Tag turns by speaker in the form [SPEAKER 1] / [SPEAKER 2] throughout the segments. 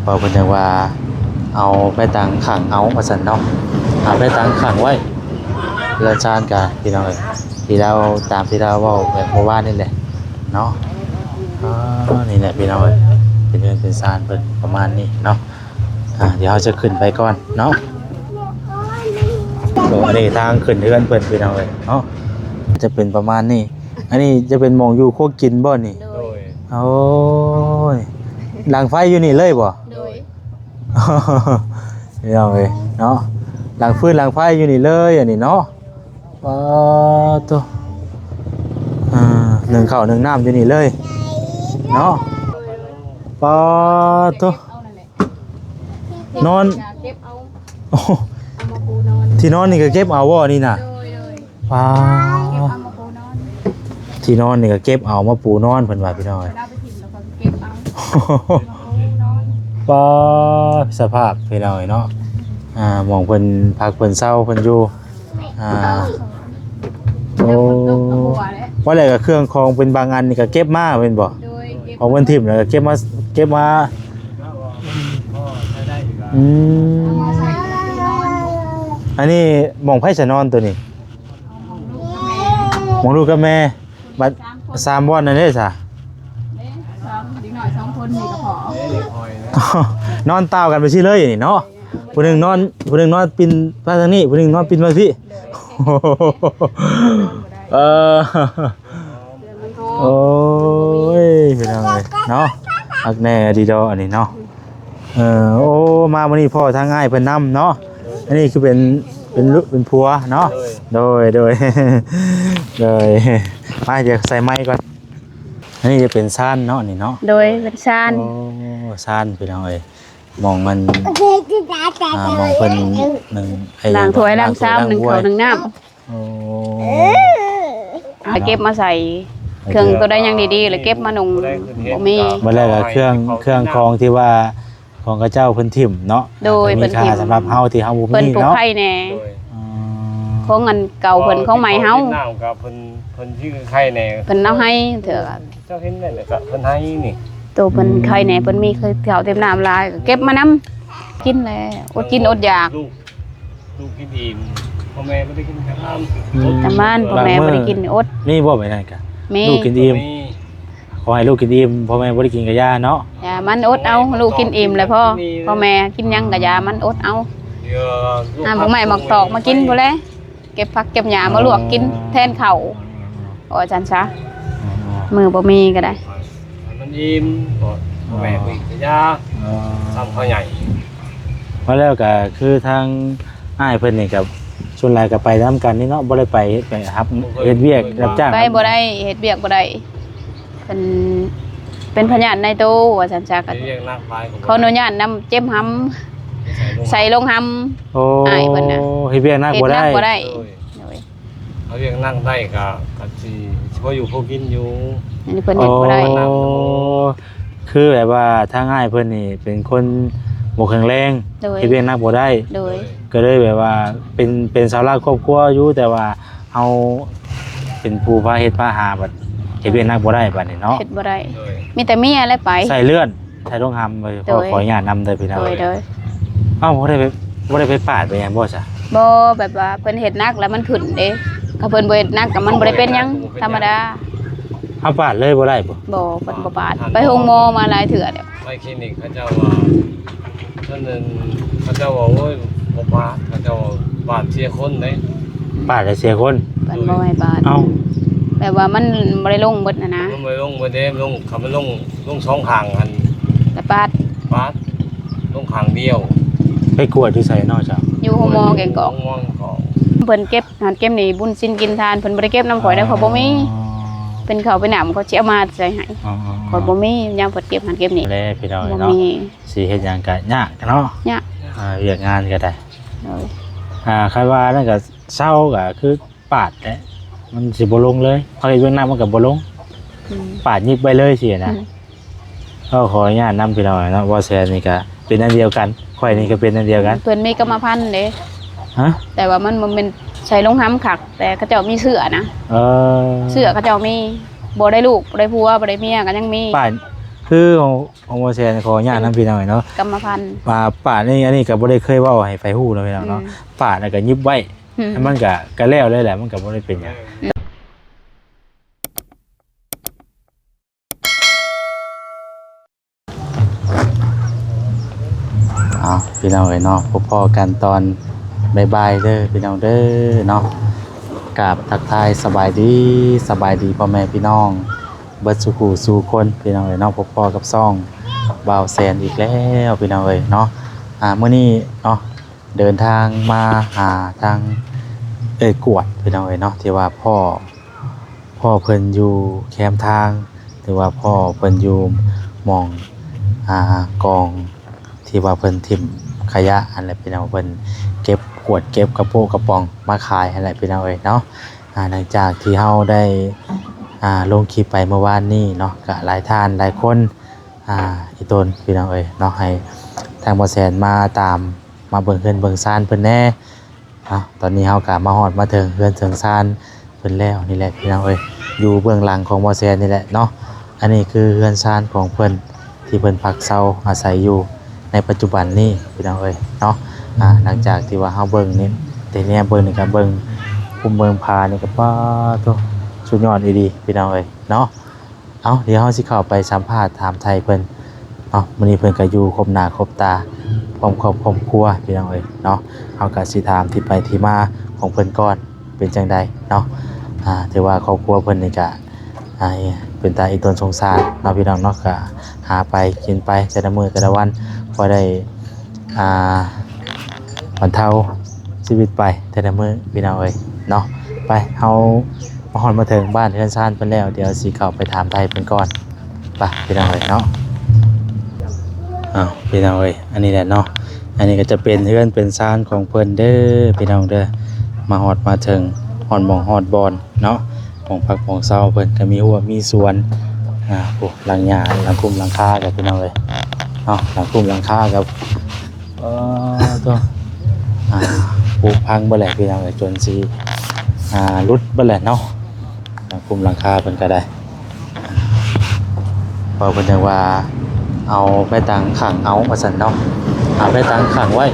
[SPEAKER 1] พอเพิ่นจังว่าเอาไปตังขังเอาว่าซั่นเนาะเอาไปตังขังไว้เรือนชานกะพี่น้องเอ้ยที่เราตามที่เราเว้าแบบเมื่อวานนี่แหละเนาะนี่แหละพี่น้องเอ้ยเป็นเรือนเป็นชานเพิ่นประมาณนี้เนาะเดี๋ยวเราจะขึ้นไปก่อนเนาะก็อันนี้ทางขึ้นเรือนเพิ่นพี่น้องเอ้ยเนาะจะเป็นประมาณนี้อันนี้จะเป็นหม่องอยู่โคกกินบ่นี่โอ้ยหลังไฟอยู่นี่เลยบ่พี่น้องเอ้ยเนาะหลังฟืนหลังไฟอยู่นี่เลยอันนี้เนาะตัวหนึ่งข้าวหนึ่งน้ำอยู่นี่เลยเนาะตัวนอนที่นอนนี่ก็เก็บเอาว่นี่น่ะที่นอนนี่ก็เก็บเอามาปูนอนเพิ่นว่าพี่น้องสภาพพี่น้องเนาะมองเพิ่นพักเพิ่นเศร้าเพิ่นอยู่โอ้ว่าอะไรกับเครื่องคองเป็นบางอันนี่ก็เก็บมาเป็นบ่ของเพิ่นทิ่มแล้วก็เก็บมาอันนี้มองไผจะนอนตัวนี้มองลูกกับแม่บัด3บ่อนนั่นเด้ซะนอนตาวกันไปสิเลยนี่เนาะผู้หนึ่งนอนปินมาทางนี้ผู้หนึ่งนอนปินมาพี่โอ้ยพี่น้องเลยเนาะอักแน่ดีดออันนี้เนาะโอ้มาวันนี้พ่อทางง่ายเพิ่นนำเนาะอันนี้คือเป็นผัวเนาะโดยมาเดี๋ยวใส่ไม้ก่อนอันนี้จะเป็นซ่านเนาะนี่เนาะ
[SPEAKER 2] โดยเป็นซ่าน
[SPEAKER 1] โอ้ซ่านพี่น้องเอ้ยมองมันมองเป็นหนึ่ง
[SPEAKER 2] ล้างถ้วยล้างซ้ำหนึ่งข้าวหนึ่งน้ำเก็บมาใส่เครื่องตัวได้ยังดีๆเลยเก็บมานุ่งบ่มี
[SPEAKER 1] มาแรกก็เครื่องคองที่ว่าของกระเจ้าเพิ่นถิ่มเนาะ
[SPEAKER 2] โดย
[SPEAKER 1] มีค่าสำหรับเฮาที่เฮาบ่มีเนาะ
[SPEAKER 2] เพิ่นปลูกไข่แน่ของเงินเก่าเพิ่นของใหม่เฮา
[SPEAKER 3] น้ำกับเพิ่นชื่อไข่แน่
[SPEAKER 2] เพิ่นเอาให้เถอะ
[SPEAKER 3] เจ้าเห็นได้แล้วก็เพิ่นให้นี่
[SPEAKER 2] ตัวเพิ่นไข่แน่เพิ่นมีเคยเฒ่าเต็มน้ำลายก็เก็บมานำกินแล้วอดกินอดอยาก
[SPEAKER 3] ลูกกินอิ่มพ่อแม่บ่ได้กินข้าว
[SPEAKER 2] แต่บ้านพ่อแม่บ่ได้กินอด
[SPEAKER 1] นี่บ่ไปนั่นกะลูกกินอิ่มขอให้ลูกกินอิ่มพ่อแม่บ่ได้กินกะยาเนาะ
[SPEAKER 2] ยามันอดเอาลูกกินอิ่มแล้วพ่อแม่กินหยังกะยามันอดเอาบ่ใหม่มักตอกมากินพุ่นแหละเก็บผักเก็บหญ้ามาลวกกินแทนข้าวจันซะมือบ่มีก็ได้
[SPEAKER 3] มันอิ่มพ่อแม่บ่กินกะยาซ้ำพ่อใหญ่
[SPEAKER 1] มาแล้วก็คือทางอ้ายเพิ่นนี่กับส่วนหลายก็ไปนำกันนี่เนาะบ่ได้ไปครับเฮ็ดเวียกรับจ้าง
[SPEAKER 2] ไปบ่ได้เฮ็ดเวียกบ่ได้เป็นพญานในโตว่าซั่นจ้ะก็ขออนุญาตนำเจ็บหำใส่ลงหำอ้ายเพิ่นน่ะ
[SPEAKER 1] เฮ็ดเวียกนักบ่ได้
[SPEAKER 3] เขาเรียกนั่งได้ก็สิบ่อยู่พอกินอยู่
[SPEAKER 2] อันนี้เพิ่นเฮ็ดบ่ได้
[SPEAKER 1] คือแบบว่าทางอ้ายเพิ่นนี่เป็นคนบ่แข็งแรงเฮ็ดเวียกนักบ่ได้ก็เลยแบบว่าเป็นเสาหลักครอบครัวอยู่แต่ว่าเฮาเป็นผู้พาเฮ็ดพาหาบัดเฮ็ดเวียกนักบ่ได้บัดนี้เนาะ
[SPEAKER 2] เฮ็ดบ่ได้มีแต่เมียแล้วไป
[SPEAKER 1] ใส่เลื่อนใส่ลงหำไปขออนุญาตนำเด้อพี่น้องอ้าวบ่ได้ไปปาดไปหยังบ่ซะ
[SPEAKER 2] บ่แบบว่าเพิ่นเฮ็ดนักแล้วมันขึ้นเด้ถ้าเพิ่นบ่เฮ็ดนักก็มันบ่ได้เป็นหยังธรรมดา
[SPEAKER 1] เอาปาดเลยบ่ได้บ่
[SPEAKER 2] เพิ่นบ่ปาดไปโรงหมอมาหลายเทื่อแล้ว
[SPEAKER 3] ไปคลินิกเขาเจ้าว่าท่านนึงเขาเจ้าว่าโอ้ยบ่ปาดเขาเจ้าปาดเสียคนเด้
[SPEAKER 1] ปาดเสียคน
[SPEAKER 2] เพิ่นบ่ให้ปาดแบบว่ามันบ่ได้ลงเบิดนะ
[SPEAKER 3] มันบ่ลงบ่ได้ลงเขามันลง2ข้างหั่น
[SPEAKER 2] แต่ปาด
[SPEAKER 3] ลงข้างเดียว
[SPEAKER 1] ไปกวดที่ไสเนาะจ้ะ
[SPEAKER 2] อยู่โรงหมอแกงกอกเพิ่นเก็บหันเก็บนี่บุญศีลกินทานเพิ่นบ่ได้เก็บน้ำข่อยได้เขาบ่มีเป็นเขาไปหนามเขาสิเอามาใส่ให้ข่อยบ่มียามเพิ่นเก็บหันเก็บนี่
[SPEAKER 1] แลพี่น้องเนาะสิเฮ็ดหยังก็ยากเนาะ
[SPEAKER 2] ยาก
[SPEAKER 1] เวียกงานก็ได้คาดว่านั่นก็เศร้าก็คือปาดแหละมันสิบ่ลงเลยเฮาเฮ็ดเบื้องหน้ามันก็บ่ลงปาดยิกไปเลยสินะก็ขออนุญาตนำพี่น้องเนาะว่าแซนนี่ก็เป็นอันเดียวกันข่อยนี่ก็เป็นอันเดียวกัน
[SPEAKER 2] เพิ่นมีกรรมพันธุ์เด้แต่ว่ามันบ่แม่นใช้ลงหำคักแต่เขาเจ้ามีเสื้อนะเสื้อเขาเจ้ามีบ่ได้ลูกบ่ได้ผัวบ่ได้เมียก็ยังมี
[SPEAKER 1] คือของบ่แซนขออนุญาตนำพี่น้องเนาะ
[SPEAKER 2] กรรมพันธุ์
[SPEAKER 1] ว่าป่านี่อันนี้ก็บ่ได้เคยเว้าให้ไฟฮู้เนาะพี่น้องเนาะป่าน่ะก็ยิบไว้แล้วมันก็แล้วเลยแหละมันก็บ่ได้เป็นหยังพี่น้องเอ้ยเนาะพบกันตอนบ่ายๆเด้อพี่น้องเด้อเนาะกับทักทายสบายดีพ่อแม่พี่น้องเบิดสุขุสู่คนพี่น้องเอ้ยเนาะพบกับซ่องบ่าวแซนอีกแล้วพี่น้องเอ้ยเนาะมื้อนี้เนาะเดินทางมาหาทางกวดพี่น้องเอ้ยเนาะที่ว่าพ่อเพิ่นอยู่แคมป์ทางหรือว่าพ่อเพิ่นอยู่หม่องกองที่ว่าเพิ่นทิ่มขยะอันแหละพี่น้องเพิ่นเก็บขวดเก็บกระโปรงกระป๋องมาขายอันแหละพี่น้องเอ้ยเนาะหลังจากที่เฮาได้ลงคลิปไปเมื่อวานนี้เนาะก็หลายท่านหลายคนอีต้นพี่น้องเอ้ยเนาะให้ทางบ่แซนมาตามมาเบิ่งเฮือนเบิ่งซ่านเพิ่นแน่ตอนนี้เฮาก็มาฮอดมาถึงเฮือนถึงซ่านเพิ่นแล้วนี่แหละพี่น้องเอ้ยอยู่เบื้องหลังของบ่แซนนี่แหละเนาะอันนี้คือเฮือนซ่านของเพิ่นที่เพิ่นพักเซาอาศัยอยู่ในปัจจุบันนี้พี่น้องเอ้ยเนาะหลังจากที่ว่าเฮาเบิ่งนี่แต่เนี่ยเบิ่งนี่ก็เบิ่งภูมิเมืองพานี่ก็ป้าโตสุดยอดอีหลีพี่น้องเอ้ยเนาะเดี๋ยวเฮาสิเข้าไปสัมภาษณ์ถามไทยเพิ่นมื้อนี้เพิ่นก็อยู่ครบหน้าครบตาพร้อมครอบครัวพี่น้องเอ้ยเนาะเฮาก็สิถามที่ไปที่มาของเพิ่นก่อนเป็นจังใดเนาะถือว่าครอบครัวเพิ่นนี่ก็เป็นตาอีต้นสงสารเนาะพี่น้องเนาะก็หาไปกินไปแต่ละมื้อแต่ละวันพอได้บรรเทาชีวิตไปแต่ละมื้อพี่น้องเอ้ยเนาะไปเฮามาฮอดมาถึงบ้านเฮือนซ่านเพิ่นแล้วเดี๋ยวสิเข้าไปถามไทยเพิ่นก่อนไปพี่น้องเอ้ยเนาะพี่น้องเอ้ยอันนี้แหละเนาะอันนี้ก็จะเป็นเฮือนเป็นซ่านของเพิ่นเด้อพี่น้องเด้อมาฮอดมาถึงฮอดหม่องฮอดบอนเนาะของพักของเซาเพิ่นก็มีหัวมีสวนพวกหลังหญ้าหลังคุ้มหลังคากับพี่น้องเอ้ยหลังคุ้มหลังคากับตัวปลูกพังบ่แหละพี่น้องเอ้ยจนสิรุดบ่แหละเนาะหลังคุ้มหลังคาเพิ่นก็ได้พอเพิ่นจังว่าเอาไปตั้งขังเอาว่าซั่นเนาะเอาไปตั้งขังไว้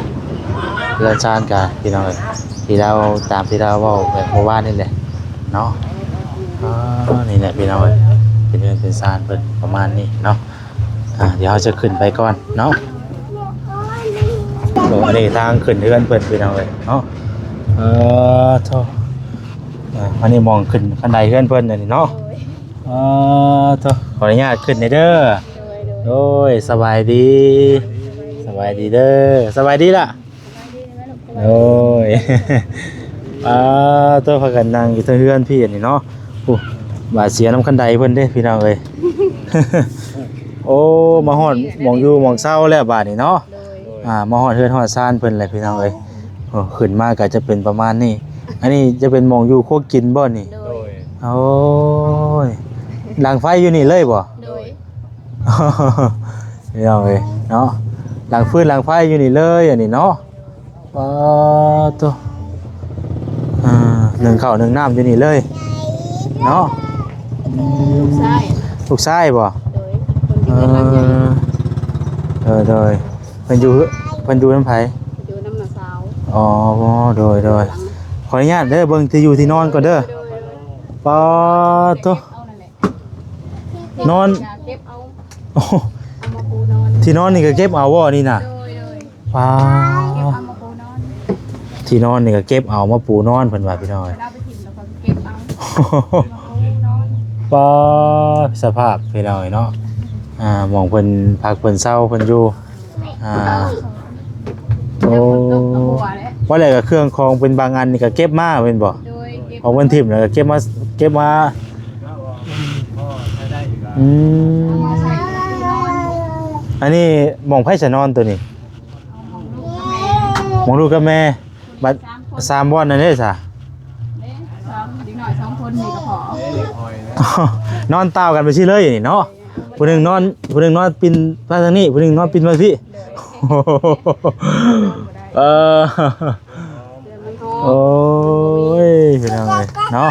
[SPEAKER 1] เรือนชานกะพี่น้องเอ้ยที่เราตามที่เราเว้าแบบเมื่อวานนี่แหละเนาะนี่แหละพี่น้องเอ้ยเป็นเรือนเป็นชานเพิ่นประมาณนี้เนาะเดี๋ยวเราจะขึ้นไปก่อนเนาะอันนี้ทางขึ้นเรือนเพิ่นพี่น้องเอ้ยเนาะโธ่อันนี้มองขึ้นบันไดเรือนเพิ่นอันนี้เนาะโธ่ขออนุญาตขึ้นหน่อยเด้อโอ้ยสบายดีเด้อสบายดีล่ะโอ้ยตัวพากันนั่งอยู่เทิงเรือนพี่อันนี้เนาะบาดเสียน้ำคันไดเพิ่นเด้พี่น้องเอ้ย โอ้มาฮอดหม่องอยู่หม่องเศร้าแล้วบาดนี้เนาะมาฮอดเฮือนฮอดซ่านเพิ่นแหละพี่น้องเอ้ยขึ้นมาก็จะเป็นประมาณนี้อันนี้จะเป็นหม่องอยู่โคกกินบ่นี่โอ้ยหลังไฟอยู่นี่เลยบ่พี่น้องเอ้ยเนาะหลังฟืนหลังไฟอยู่นี่เลยอันนี้เนาะตัวหนึ่งข้าวหนึ่งน้ำอยู่นี่เลยเนาะลูกชายบ่โดยเพิ่นอยู่น้ำไผอยู่น้ำหน้าสาวโดยขออนุญาตเด้อเบิ่งที่อยู่ที่นอนก่อนเด้อตัวนอนที่นอนนี่ก็เก็บเอาบ่นี่น่ะที่นอนนี่ก็เก็บเอามาปูนอนเพิ่นว่าพี่น้อยสภาพพี่น้อยเนาะมองเพิ่นพักเพิ่นเศร้าเพิ่นอยู่โอ้ว่าอะไรก็เครื่องของเป็นบางอันนี่ก็เก็บมาเพิ่นบ่ของเพิ่นถิ่มแล้วก็เก็บมาอันนี้มองไผจะนอนตัวนี้มองลูกกับแม่บัด3วันนั่นเด้ซะอีกหน่อย2คนนี่ก็พอนอนต้าวกันไปซี่เลยนี่เนาะผู้หนึงนอนปีนมาทางนี้ผู้หนึงนอนปีนมาพี่โอ้ยพี่น้องเอ้ยเนาะ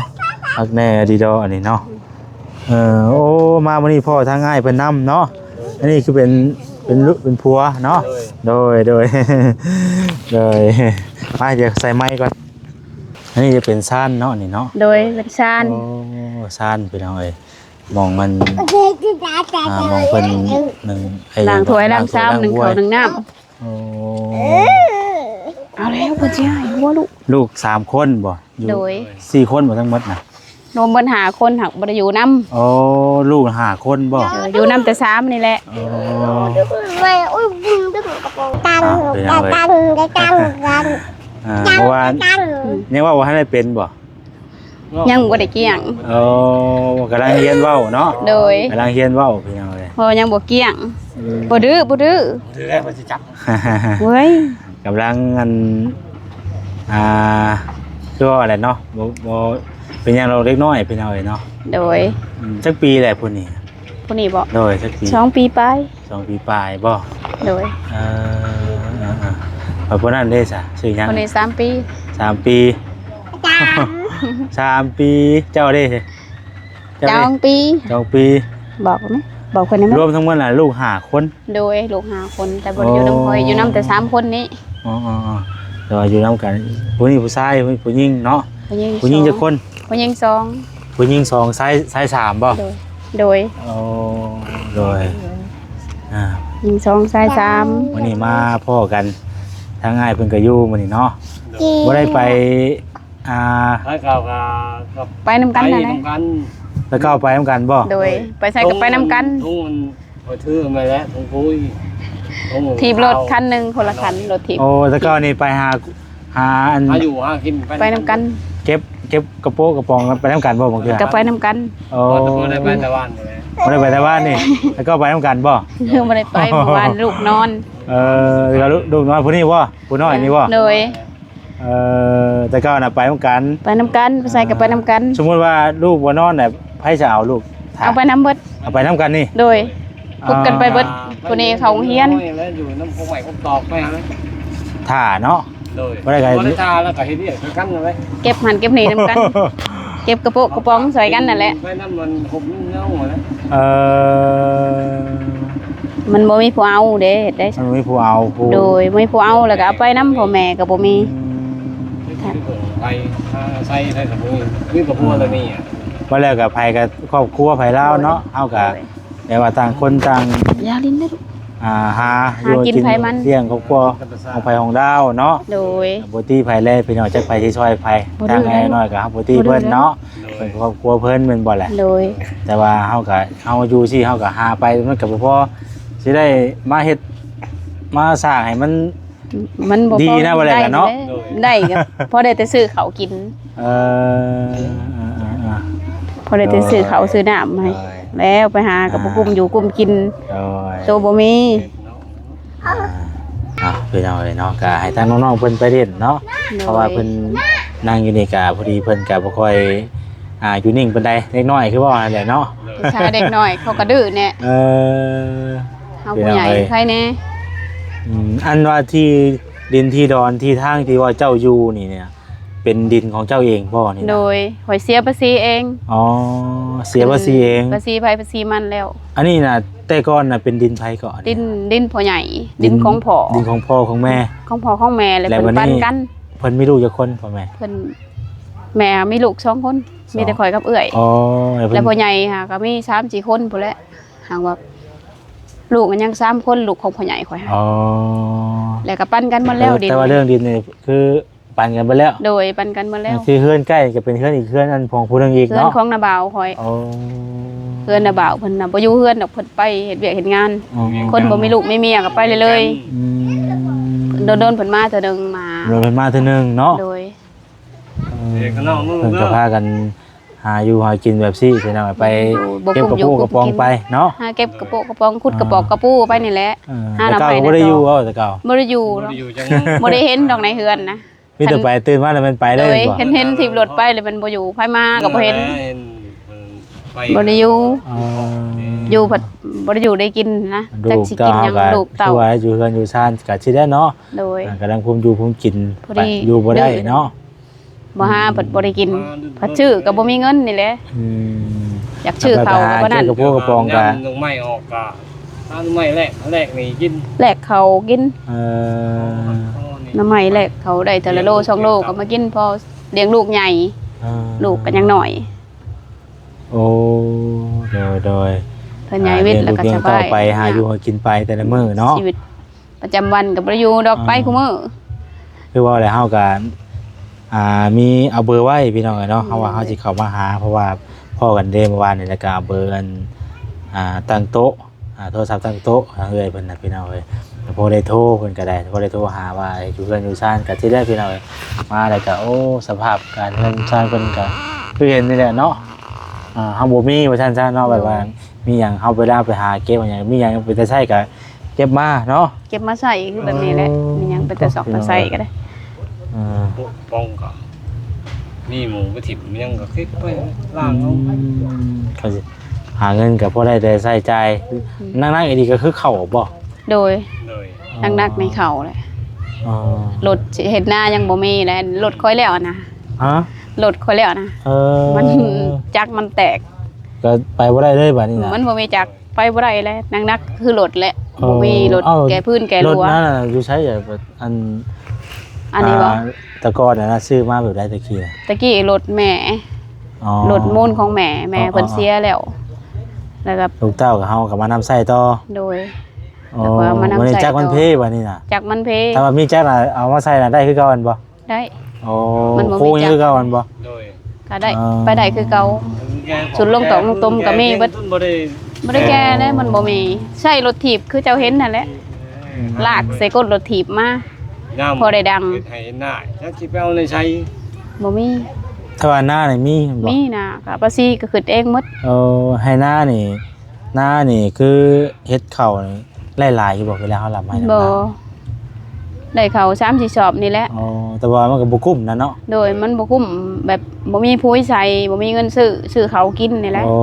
[SPEAKER 1] อักแน่ดีดออันนี้เนาะโอ้มามื้อนี้พ่อทางง่ายเพิ่นนำเนาะ อันนี้คือเป็นลูกเป็นผัวเนาะโดย โดยมาเดี๋ยวใส่ไม้ก่อนอันนี้จะเป็นซ่านเนาะนี่เนาะ
[SPEAKER 2] โดยเป็นชาน
[SPEAKER 1] โอ้ซ่านพี่น้องเอ้ยมองมันมองเป็นหนึ่งไอ้
[SPEAKER 2] ล้างถ้วยล้างชามหนึ่งเขาวหนึ่งน้
[SPEAKER 1] โอ้
[SPEAKER 2] ำเอาแล้วเพิ่นสิให้หัวลูก
[SPEAKER 1] ลูก3คนบ่อยู่
[SPEAKER 2] โดย
[SPEAKER 1] 4คนบ่ทั้งหมดน่ะ
[SPEAKER 2] รวมปัญหาคนหักบ่ได้อยู่นำ
[SPEAKER 1] โอ้ลูก5คนบ่
[SPEAKER 2] อยู่นำแต่3นี่แหละ
[SPEAKER 1] โอ้
[SPEAKER 4] về ui cái tan tan
[SPEAKER 1] เพราะว่ายังว่าให้ได้เป็นบ่
[SPEAKER 2] ยังบ่ได้เกี่ยง
[SPEAKER 1] โอ้กำลังเรียนเว้าเนาะ
[SPEAKER 2] โดย
[SPEAKER 1] กำลังเรียนเว้าพี่น้องเอ้ย
[SPEAKER 2] พอยังบ่เกี่ยงบ่ดื้อ
[SPEAKER 3] ถือแรกมันจะจับ
[SPEAKER 2] เว้ย
[SPEAKER 1] กำลังอันคือว่าอะไรเนาะบ่เป็นอย่างเราเล็กน้อยพี่น้องเอ้ยเนาะ
[SPEAKER 2] โดย
[SPEAKER 1] จักปีแหละพุ่นนี่
[SPEAKER 2] ผู้นี้บ่
[SPEAKER 1] โดยจักปี
[SPEAKER 2] 2 ปีไป
[SPEAKER 1] 2 ปีปลายบ่
[SPEAKER 2] โดย
[SPEAKER 1] พอพุ่นนั้นได้ซะชื่อหยัง
[SPEAKER 2] ผู้นี้3 ปี
[SPEAKER 1] 3 ปี3 ปีเจ้าได้เจ้าได้
[SPEAKER 2] 2 ปี
[SPEAKER 1] 2 ปี
[SPEAKER 2] บอกไหมบอกเพิ่นได้ไหม
[SPEAKER 1] รวมทั้งหมดน่ะลูก5คน
[SPEAKER 2] โดยลูก5คนแต่บ่ได้อยู่นำข่อยอยู่นำแต่3คนนี้
[SPEAKER 1] อ๋อๆเดี๋ยวอยู่นำกันผู้นี้ผู้ชายผู้หญิงเนาะ
[SPEAKER 2] ผู้หญิง
[SPEAKER 1] ผู้หญิงจักคน
[SPEAKER 2] ผู้หญิง2
[SPEAKER 1] ผู้หญิง2ชาย3บ่
[SPEAKER 2] โดย
[SPEAKER 1] โอ้โดย
[SPEAKER 2] หญิง2ชาย3
[SPEAKER 1] วันนี้มาพ่อกันทางง่ายเพิ่นก็อยู่มื้อนี้เนาะบ่ได้ไป
[SPEAKER 3] ให้เก่ากับ
[SPEAKER 2] ไปนำกันนั่นแหละ
[SPEAKER 3] กัน
[SPEAKER 1] ไปก้าวไปนํกันบ่
[SPEAKER 2] โดยไปใส่กับไปนำกัน
[SPEAKER 3] ทุ่งมันพอถือมาแล้วทุ่งปุ้ย
[SPEAKER 2] ถีบรถคันหนึงคนละคันรถถีบ
[SPEAKER 1] โอ้แต่ก็นี่ไปหาอัน
[SPEAKER 3] หาอยู่หากิน
[SPEAKER 2] ไปนำกัน
[SPEAKER 1] เก็บกระโปรงกระปองไปนํกันบ่บางเทื่อ
[SPEAKER 2] ก็ไปนำกัน
[SPEAKER 1] โอ้
[SPEAKER 3] พอตะโกนได้ไปตะวันเลย
[SPEAKER 1] บ่ได้ไปแต่บ้านนี่แล้วก็ไปนํกันบ่
[SPEAKER 2] คือบ่ได้ไปเมื่อวานลูกนอน
[SPEAKER 1] แล้วลูกน้อยผู้นี้บ่ผู้น้อยนี่บ่
[SPEAKER 2] โดย
[SPEAKER 1] แต่ก็น่ะไปนํกัน
[SPEAKER 2] ไปนำกันไปใส่กับไปนำกัน
[SPEAKER 1] สมมุติว่าลูกบ่นอนน่ะไผจะเอาลูก
[SPEAKER 2] เอาไปนำเบิด
[SPEAKER 1] เอาไปนํกันนี่
[SPEAKER 2] โดยพุกกันไปเบิดผู้นี้เขาโรงเรียน
[SPEAKER 3] อยู่น้ำพงใหม่พงตอกไปฮะ
[SPEAKER 1] ถ่าเนาะ
[SPEAKER 3] โดย
[SPEAKER 1] บ่ได้ไง
[SPEAKER 3] บ่ได้ทาแล้วก็เฮ็ดเรียกกันเลย
[SPEAKER 2] เก็บหันเก็บหนีนำกัน เก็บกระโปะกระป๋องใส่กันนั่นแหละ
[SPEAKER 3] ไปนั่นมันหุบเงาหมดแล้ว
[SPEAKER 2] มันบ่มีผู้เอาเด้เฮ็ดได้
[SPEAKER 1] มันมีผู้เอาผู้
[SPEAKER 2] โดยบ่มีผู้เอาแล้วก็เอาไปนำพ่อแม่ก็บ่มี
[SPEAKER 3] ไปใส่ใส่สมุนมีกับพวกอะไรนี่อ่ะ
[SPEAKER 1] ว่าแล้วกับไผกับครอบครัวไผลาวเนาะเฮาก็แต่ว่าต่างคนต่าง
[SPEAKER 2] ยาลิ้นเด้อลูก
[SPEAKER 1] หา
[SPEAKER 2] หากินไผมัน
[SPEAKER 1] เลี้ยงครอบครัวของไผของดาวเนาะ
[SPEAKER 2] โดย
[SPEAKER 1] บ่ตีไผแลพี่น้องจักไผสิช่วยไผ
[SPEAKER 2] บ่ดื้
[SPEAKER 1] ทา
[SPEAKER 2] อง
[SPEAKER 1] ไงน้อยก็เฮาบ่ตีเพิ่นเนาะเพิ่นครอบครัวเพิ่นแม่นบ่แหละ
[SPEAKER 2] โดย
[SPEAKER 1] แต่ว่าเฮาอยู่สิเฮาก็หาไปมันก็บ่พอสิได้มาเฮ็ดมาสร้างให้มัน
[SPEAKER 2] มันบ่พอ
[SPEAKER 1] ดีนะว่าอะไรกันเนาะ
[SPEAKER 2] ได้ก็พอได้แต่ซื้อเขาวกิน
[SPEAKER 1] เออ
[SPEAKER 2] พอได้แต่ซื้อเขาวซื้อน้ำให้แล้วไปหากับบ่กุมอยู่กุมกิน
[SPEAKER 1] โอ้ย
[SPEAKER 2] โตบ่มี
[SPEAKER 1] พี่น้องเนาะก็ให้ทางน้องๆเพิ่นไปเล่นเนาะเพราะว่าเพิ่นนั่งอยู่นี่ก็พอดีเพิ่นก็บ่ค่อยอยู่นิ่งปานใดเล็กน้อยคือว่านั่นแหละเนาะ
[SPEAKER 2] ชาเด็กน้อยเขาก็ดื้อแน่
[SPEAKER 1] เออ
[SPEAKER 2] เฮาผู้ใหญ่ใครแน่
[SPEAKER 1] อันว่าที่ดินที่ดอนที่ทางที่ว่าเจ้าอยู่นี่เนี่ยเป็นดินของเจ้าเองบ่นี่
[SPEAKER 2] โด
[SPEAKER 1] นะ
[SPEAKER 2] ยหอยเสียภาษีเอง
[SPEAKER 1] อ๋อเสียภาษีเอง
[SPEAKER 2] ภาษีไผภาษีมันแล้ว
[SPEAKER 1] อันนี้น่ะแต่ก่อนน่ะเป็นดินไผก่อน
[SPEAKER 2] ดินพ่อใหญ่ ดินของพ่อ
[SPEAKER 1] ดินของพ่อของแม่
[SPEAKER 2] ของพ่อของแม่เลย
[SPEAKER 1] แล้ว
[SPEAKER 2] เพิ่
[SPEAKER 1] วัน
[SPEAKER 2] น
[SPEAKER 1] นี้
[SPEAKER 2] ปันกัน
[SPEAKER 1] เพิ่นมีลูกจักคนพ่อแม่
[SPEAKER 2] เพิ่นแม่มีลูก2คนมีแต่ข่อยกับเอื้อย
[SPEAKER 1] อ๋อ
[SPEAKER 2] แล้วพ่อใหญ่ค่ะก็มี3-4คนพุ่นแหละหากว่าลูกมันยัง3คนลูกของพ่อใหญ่ข่อย
[SPEAKER 1] อ๋อ
[SPEAKER 2] แล้วก็ปั้นกันหมดแล้วดิน
[SPEAKER 1] แต่ว่าเรื่องดินนี่คือปั่นกันไปแล้ว
[SPEAKER 2] โดยปั้นกันหมดแล้ว
[SPEAKER 1] คือเฮือนใกล้ก็เป็นเฮือนอีกเฮือนอันของผู้นึงอีก
[SPEAKER 2] เพื่อน
[SPEAKER 1] เนาะ
[SPEAKER 2] ของนาบ่าวข่อย
[SPEAKER 1] อ๋อ
[SPEAKER 2] เพื่อนนาบ่าวเพิ่นน่ะบ่อยู่เฮือนดอกเพิ่นไปเฮ็ดเวียกเฮ็ดงาน
[SPEAKER 1] อ๋อ
[SPEAKER 2] คนบ่มีลูกมีเมียก็ไปเลย
[SPEAKER 1] อืม
[SPEAKER 2] โดนๆเพิ่นมาเทื่อนึงมา
[SPEAKER 1] เราเป็นมาเทื่อนึงเนาะ
[SPEAKER 2] โดย
[SPEAKER 3] เด็กก็น้องนู่น
[SPEAKER 1] เพิ่น
[SPEAKER 3] เด้
[SPEAKER 1] ก็
[SPEAKER 3] อ
[SPEAKER 1] พากันหาอยู่หากินแบบซี่พี่น้องไปเก็บกระปุกกระปองไปเนาะ
[SPEAKER 2] หาเก็บกระโปะกระป๋องขุดกระปอกกระปูไปนี่แหละ หา
[SPEAKER 1] แต่
[SPEAKER 2] น้ำ
[SPEAKER 1] เก่า
[SPEAKER 2] ไป
[SPEAKER 1] ก็บ่ได้อยู่แต่เก่า
[SPEAKER 2] บ่ได้อยู่
[SPEAKER 3] บ่
[SPEAKER 2] เนาะ
[SPEAKER 3] ได้อยู่จัง
[SPEAKER 2] บ่ได้เห็นดอกในเฮือนนะ
[SPEAKER 1] มีแต่ไปตื่นมาแล้วมันไปเล
[SPEAKER 2] โด
[SPEAKER 1] ย
[SPEAKER 2] ย
[SPEAKER 1] บ่
[SPEAKER 2] เห็นถีบรถไปเลยมันบ่อยู่ไผมาก็บ่เห็น
[SPEAKER 3] ไป
[SPEAKER 2] บ่ได้อยู่
[SPEAKER 1] อ๋อ
[SPEAKER 2] อยู่ผัดบ่ได้อยู่ได้กินนะจัก
[SPEAKER 1] ลูก
[SPEAKER 2] สิ
[SPEAKER 1] เต่า
[SPEAKER 2] กินหยัง
[SPEAKER 1] ก็
[SPEAKER 2] ลูกเต่า
[SPEAKER 1] ช่วยอยู่เฮือนอยู่ซ่านก็สิได้เนาะ
[SPEAKER 2] โดย
[SPEAKER 1] กำลังคุมอยู่คุมกิน
[SPEAKER 2] พอดี
[SPEAKER 1] ไปอยู่บ่ได้เนาะ
[SPEAKER 2] บ่หาผัดบ่ได้กินผัดชื่อก็บ่มีเงินนี่แหละ
[SPEAKER 1] อืม
[SPEAKER 2] อยากชื่อเขาก็บ่นั่น
[SPEAKER 1] กระปุกกระปองก็
[SPEAKER 3] ลงไม้ออกก็ ตามไม่แรกนี่กิน
[SPEAKER 2] แลกเขากิน
[SPEAKER 1] เออ
[SPEAKER 2] น้ำใหม่แลกเขาได้แต่ละโล2โลก็มากินพอเลี้ยงลูกใหญ่
[SPEAKER 1] เออ
[SPEAKER 2] ลูกก็ยังหน่อย
[SPEAKER 1] โอ้โดย
[SPEAKER 2] เพิ่นใหญ่วิทย์แล้วก็ส
[SPEAKER 1] ต่
[SPEAKER 2] บา
[SPEAKER 1] อย ไปหาอยู่หากินไปแต่ละมื้อเนาะ
[SPEAKER 2] ชีวิตประจำวันก็บ่ได้อยู่ดอกไปคุมื้อ
[SPEAKER 1] คือว่าอะไรเฮากันมีเอาเบอร์ไว้พี่น้องเนาะเฮาว่าเฮาสิเข้ามาหาเพราะว่าพ่อกันเด้เมื่อวานนี่แล้วก็เอาเบอร์อันตั้งโต๊ะโทรศัพท์ตั้งโต๊ะเอ้ยเพิ่นน่ะพี่น้องเอ้ยพอได้โทรเพิ่นก็ได้พอได้โทรหาว่าอยู่เพื่อนอยู่ซ่านก็สิได้พี่น้องเอ้ยมาแล้วก็โอ้สภาพการเงินซ่านเพิ่นก็คือเห็นนี่แหละเนาะเฮาบ่มีว่าซั่นซะเนาะแบบว่ามีหยังเฮาไปไปหาเก็บหยังมีหยังไปแต่ใช้ก็เก็บมาเนาะ
[SPEAKER 2] เก็บมาใส่คือแบบนี้แหละมีหยังไปแต่ซอกไปใส่ก็ได้
[SPEAKER 3] ปองก็มีหมูกระถิ่นยังก็คิดไปล่างเอา
[SPEAKER 1] ก็สิหาเงินกับพอได้แต่ใส่ใจนั่งอีดีก็คือเข่าบ่
[SPEAKER 2] โดย
[SPEAKER 3] เลย
[SPEAKER 2] นักในเขาเลย
[SPEAKER 1] อ๋อ
[SPEAKER 2] รถเห็นหน้ายังบ่มีเลยรถค่อยแล้วนะ
[SPEAKER 1] ฮะ
[SPEAKER 2] รถค่อยแล้วนะ มันจักมันแตก
[SPEAKER 1] ก็ไปบ่ได้เลยบัดนี้นะ
[SPEAKER 2] มันบ่มีจักไปบ่ได้แล้วนักคือรถแหละบ่มีรถแก่พื้นแก่
[SPEAKER 1] รถ
[SPEAKER 2] รั้ว
[SPEAKER 1] นั่นน่ะอยู่ใช้อัน
[SPEAKER 2] อันนี้บ่
[SPEAKER 1] ตะกอนน่ะซื้อมาแบบได้ตะกี้
[SPEAKER 2] ตะกี้รถแม่
[SPEAKER 1] อ๋อ
[SPEAKER 2] รถมูลของแม่เพิ่นเสียแล้วแล้วก็
[SPEAKER 1] ลูกเต้ากับเฮากับมานำใส่ต่อ
[SPEAKER 2] โดย
[SPEAKER 1] อ๋อ
[SPEAKER 2] แล้วก็เอามานำใส่
[SPEAKER 1] บ่ได้จัก
[SPEAKER 2] ต่อ
[SPEAKER 1] มันเพบัดนี้น่ะ
[SPEAKER 2] จักมันเพ
[SPEAKER 1] ถ้าว่ามีจักน่ะเอามาใส่น่ะได้คือเก่าอันบ่
[SPEAKER 2] ได้
[SPEAKER 1] อ๋อ
[SPEAKER 2] มันบ่มี
[SPEAKER 1] โค้ง
[SPEAKER 2] จัก
[SPEAKER 1] คือเก่าอันบ่
[SPEAKER 3] โดย
[SPEAKER 2] ก็ได้ไปได้คือเก่า สุดลงตอกลงต้มก็มีเบิด
[SPEAKER 3] บ่ได้
[SPEAKER 2] บ่ได้แก่แล้วมันบ่มีใช่รถถีบคือเจ้าเห็นนั่นแหละลากใส่ก้นรถถีบมา พอได้ดัง
[SPEAKER 3] ให้หน้าจักสิไปเอาในใช้
[SPEAKER 2] บ่มี
[SPEAKER 1] ถ้าว่าหน้านี่มีบ่
[SPEAKER 2] มีนะก็ภาษีก็ขึ้นเองหมด
[SPEAKER 1] ให้หน้านี่คือเฮ็ดเข่านี่หลายๆอยู่บ่เวลาเฮารับให้
[SPEAKER 2] บ่ได้เขา3-4 สอบนี่แหละ
[SPEAKER 1] อ๋อแต่ว่ามันก็บ่คุ้มนะเนาะ
[SPEAKER 2] โดยมันบ่คุ้มแบบบ่มีผู้ใส่บ่มีเงินซื้อเขากินนี่แหละ
[SPEAKER 1] โอ้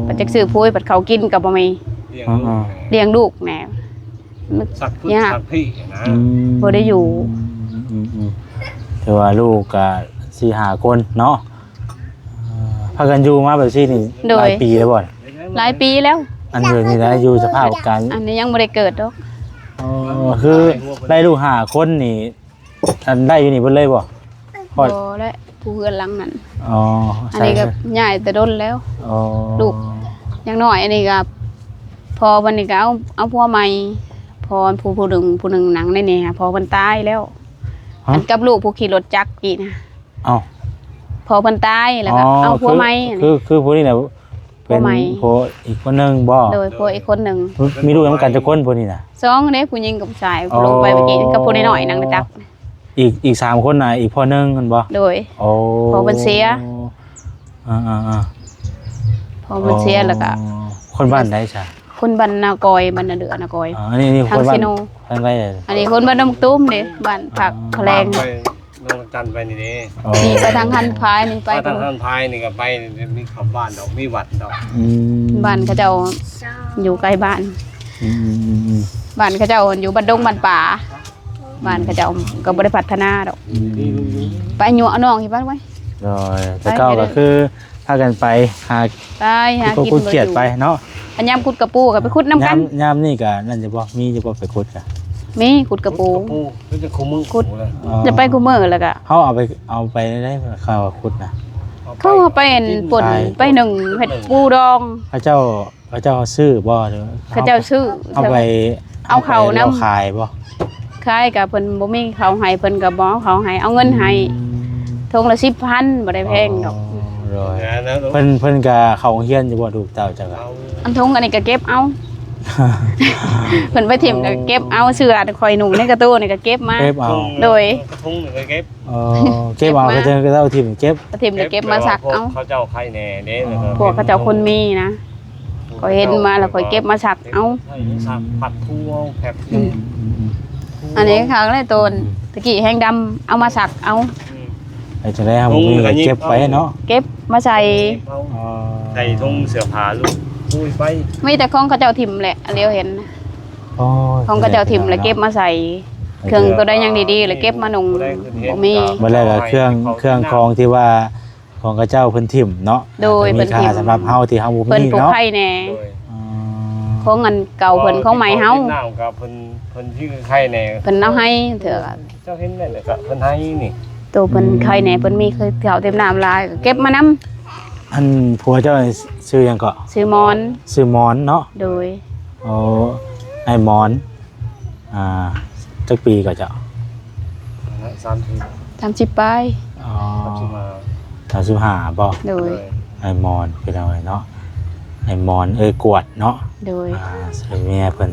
[SPEAKER 2] ปัจจักซื้อผู้ปัดเขากินก็บ่มี
[SPEAKER 3] เลี้ยงลูก
[SPEAKER 2] เลี้ยงลูกแหน่
[SPEAKER 3] สักพึ่งสักพี่นะ
[SPEAKER 2] บ่ได้อยู่
[SPEAKER 1] แต่ว่าลูกก็4-5 คนเนาะพากันอยู่มาแบบนี้นี่หลายปีแล้วบ่
[SPEAKER 2] หลายปีแล้ว
[SPEAKER 1] อันเดียวนี่นะอยู่สภาพการ
[SPEAKER 2] อันนี้ยังบ่ได้เกิดดอก
[SPEAKER 1] คือได้ลูก5 คนนี่อันได้อยู่นี่เบิดเลยบ่
[SPEAKER 2] บ่และผู้เฮือนหลังนั้น
[SPEAKER 1] อ๋อ
[SPEAKER 2] อันนี้ก็ย้ายแต่ดนแล้ว
[SPEAKER 1] อ๋อ
[SPEAKER 2] ลูก อย่างน้อยอันนี้ก็พอวันนี้ก็เอาผัวใหม่พอผู้หนึ่งหนังในนี่ค่ะพอเพิ่นตายแล้วอันกับลูกผู้ขี่รถจักรกี่นะ
[SPEAKER 1] เอ้า
[SPEAKER 2] พอเพิ่นตายแล้วก็เอาผัวใหม่
[SPEAKER 1] คือผู้นี้น่ะเป็นผัวอีกคนนึงบ่
[SPEAKER 2] โดยผัวอีกคนหนึ่ง
[SPEAKER 1] มีลูกนำกันจักคนผู้นี้น่ะ
[SPEAKER 2] สองเด้ผู้หญิงกับผู้ชายลงไปเมื่อกี้กับผู้น้อยๆนั่งในจักร
[SPEAKER 1] อีก3 คนน่ะอีกพ่อนึงกันบ่
[SPEAKER 2] โดย
[SPEAKER 1] โอ้
[SPEAKER 2] พอเพิ่นเสีย พอเพิ่นเสียแล้วก็
[SPEAKER 1] คนบ้านใดจ้ะ
[SPEAKER 2] คนบ้านนากอยบ้านนาเดือนากอย
[SPEAKER 1] อันนี้ค
[SPEAKER 2] ทาง
[SPEAKER 1] นบ้า
[SPEAKER 2] ซิ
[SPEAKER 1] น
[SPEAKER 2] โน
[SPEAKER 1] ทางใด
[SPEAKER 2] อันนี้คนบ้านน้ำตุ้มเด้บ้านผักแคลง
[SPEAKER 3] ไปลงจันไปนี่เด้
[SPEAKER 2] นี่ไปทางหันพายนี่ไป
[SPEAKER 3] ไปทางท่านพายนี่ก็ไปมีขับบ้านดอกมีวัดดอก
[SPEAKER 2] บ้านเขาเจ้าอยู่ใกล้บ้าน บ้านเขาเจ้าอยู่บ้านดงบ้านป่าบ้านเขาเจ้าก็บ่ได้พัฒนาดอกไปยั่วน้องที่บ้านไว้
[SPEAKER 1] โดยแต่ก็คือพากันไปหา
[SPEAKER 2] ไปหากิน
[SPEAKER 1] คุดเขียดไปเนาะ
[SPEAKER 2] อันยามขุดกระปูก็ไปขุดน้ำกัน
[SPEAKER 1] ยามนี่ก็นั่นจะบ่มีจะบ่ไปขุดกะ
[SPEAKER 2] มีขุดกระปู
[SPEAKER 3] ก็จะคุมมือ
[SPEAKER 2] จะไปกูมื้อแล้วก็
[SPEAKER 1] เฮาเอาไปได้ข้าวขุดนะ
[SPEAKER 2] เข้าไปเห็นป่นไปหนึ่งเห็ดปูดอง
[SPEAKER 1] พระเจ้าซื้อบ่หรือ
[SPEAKER 2] เขาเจ้าซื้อ
[SPEAKER 1] เอาไป
[SPEAKER 2] เอาเข้าน้ำ
[SPEAKER 1] ขายบ่
[SPEAKER 2] คล้ายกับเพิ่นบ่มีเขาให้เพิ่นก็บ่เอาเขาให้เอาเงินให้ทงละ 10,000บ่ได้แพงดอก
[SPEAKER 1] โดยเพิ่นก็เข้าโรงเรียนอยู่บ่ลูกเต้าจังอะ
[SPEAKER 2] อันทงอันนี้ก็เก็บเอา เพิ่นไปถิ่มก็เก็บเอาเสื้อข่อยหนุ่งในกระตู้นี่ก็เก็บมา
[SPEAKER 1] เก็บเอา
[SPEAKER 2] โดย
[SPEAKER 3] กระทงหนึ่งก็เก็บ
[SPEAKER 1] เก็บเอาก็เจอก็เต้าทิ่มเก็บ
[SPEAKER 2] ไปถิ่มก็เก็บมาซักเอา
[SPEAKER 3] เขาเจ้าไข่แน่เด้
[SPEAKER 2] พวกเขาเจ้าคนมีนะข่อยเห็นมาแล้วข่อยเก็บมาซักเอา
[SPEAKER 3] สักปัดทั่วแผบ
[SPEAKER 2] อันนี้ครั้งแรกโตนตะกี้แห้งดำเอามาซักเอา
[SPEAKER 1] ไปจะได้ครับมีเก็บไว้เนาะ
[SPEAKER 2] เก็บมาใส่
[SPEAKER 3] ใส่ทงเสื้อผ้าลูกปุ้ยไป
[SPEAKER 2] มีแต่ของเขาเจ้าถิ่มแหละอันเดียวเห็นนะของเขาเจ้าถิ่มแล้วเก็บมาใส่เครื่องตัวได้ยังดีๆแล้วเก็บมานุ่งบ่มี
[SPEAKER 1] เมื่อแรกก็เครื่องของที่ว่าของกระเจ้าเพิ่นถิ่มเนาะ
[SPEAKER 2] โดย
[SPEAKER 1] มี
[SPEAKER 2] เพิ่น
[SPEAKER 1] ค่า
[SPEAKER 2] ถิ่ม
[SPEAKER 1] สำหรับเฮาที่เฮาบ่
[SPEAKER 2] เพิ่น
[SPEAKER 1] มี
[SPEAKER 2] ปลูก
[SPEAKER 1] เนาะ
[SPEAKER 2] ไข่แหน่ ของอันเก่าเพิ่นของใหม่เฮา
[SPEAKER 3] น้ำกับเพิ่นชื่อใครแน่
[SPEAKER 2] เพิ่นเอาให้เถอะ
[SPEAKER 3] เจ้าเห็นแม่นก็เพิ่นให้นี่
[SPEAKER 2] ตัวเพิ่นใครแหน่เพิ่นมีเคยเก่าเต็มน้ำลายก็เก็บมานำ
[SPEAKER 1] อันผัวเจ้าชื่อหยังเกาะ
[SPEAKER 2] ซื้อมอน
[SPEAKER 1] ชื่อหมอนเนาะ
[SPEAKER 2] โดย
[SPEAKER 1] โอ้ไอ้หมอนจักปีก็เจ้า
[SPEAKER 2] 30ปลาย
[SPEAKER 1] อ๋อ
[SPEAKER 3] มา
[SPEAKER 1] 35บ่
[SPEAKER 2] โดย
[SPEAKER 1] ไอ้หมอนเป็นอะไรเนาะไอ้หมอนกวดเนาะ
[SPEAKER 2] โดย
[SPEAKER 1] ใส่เมียเพิ่น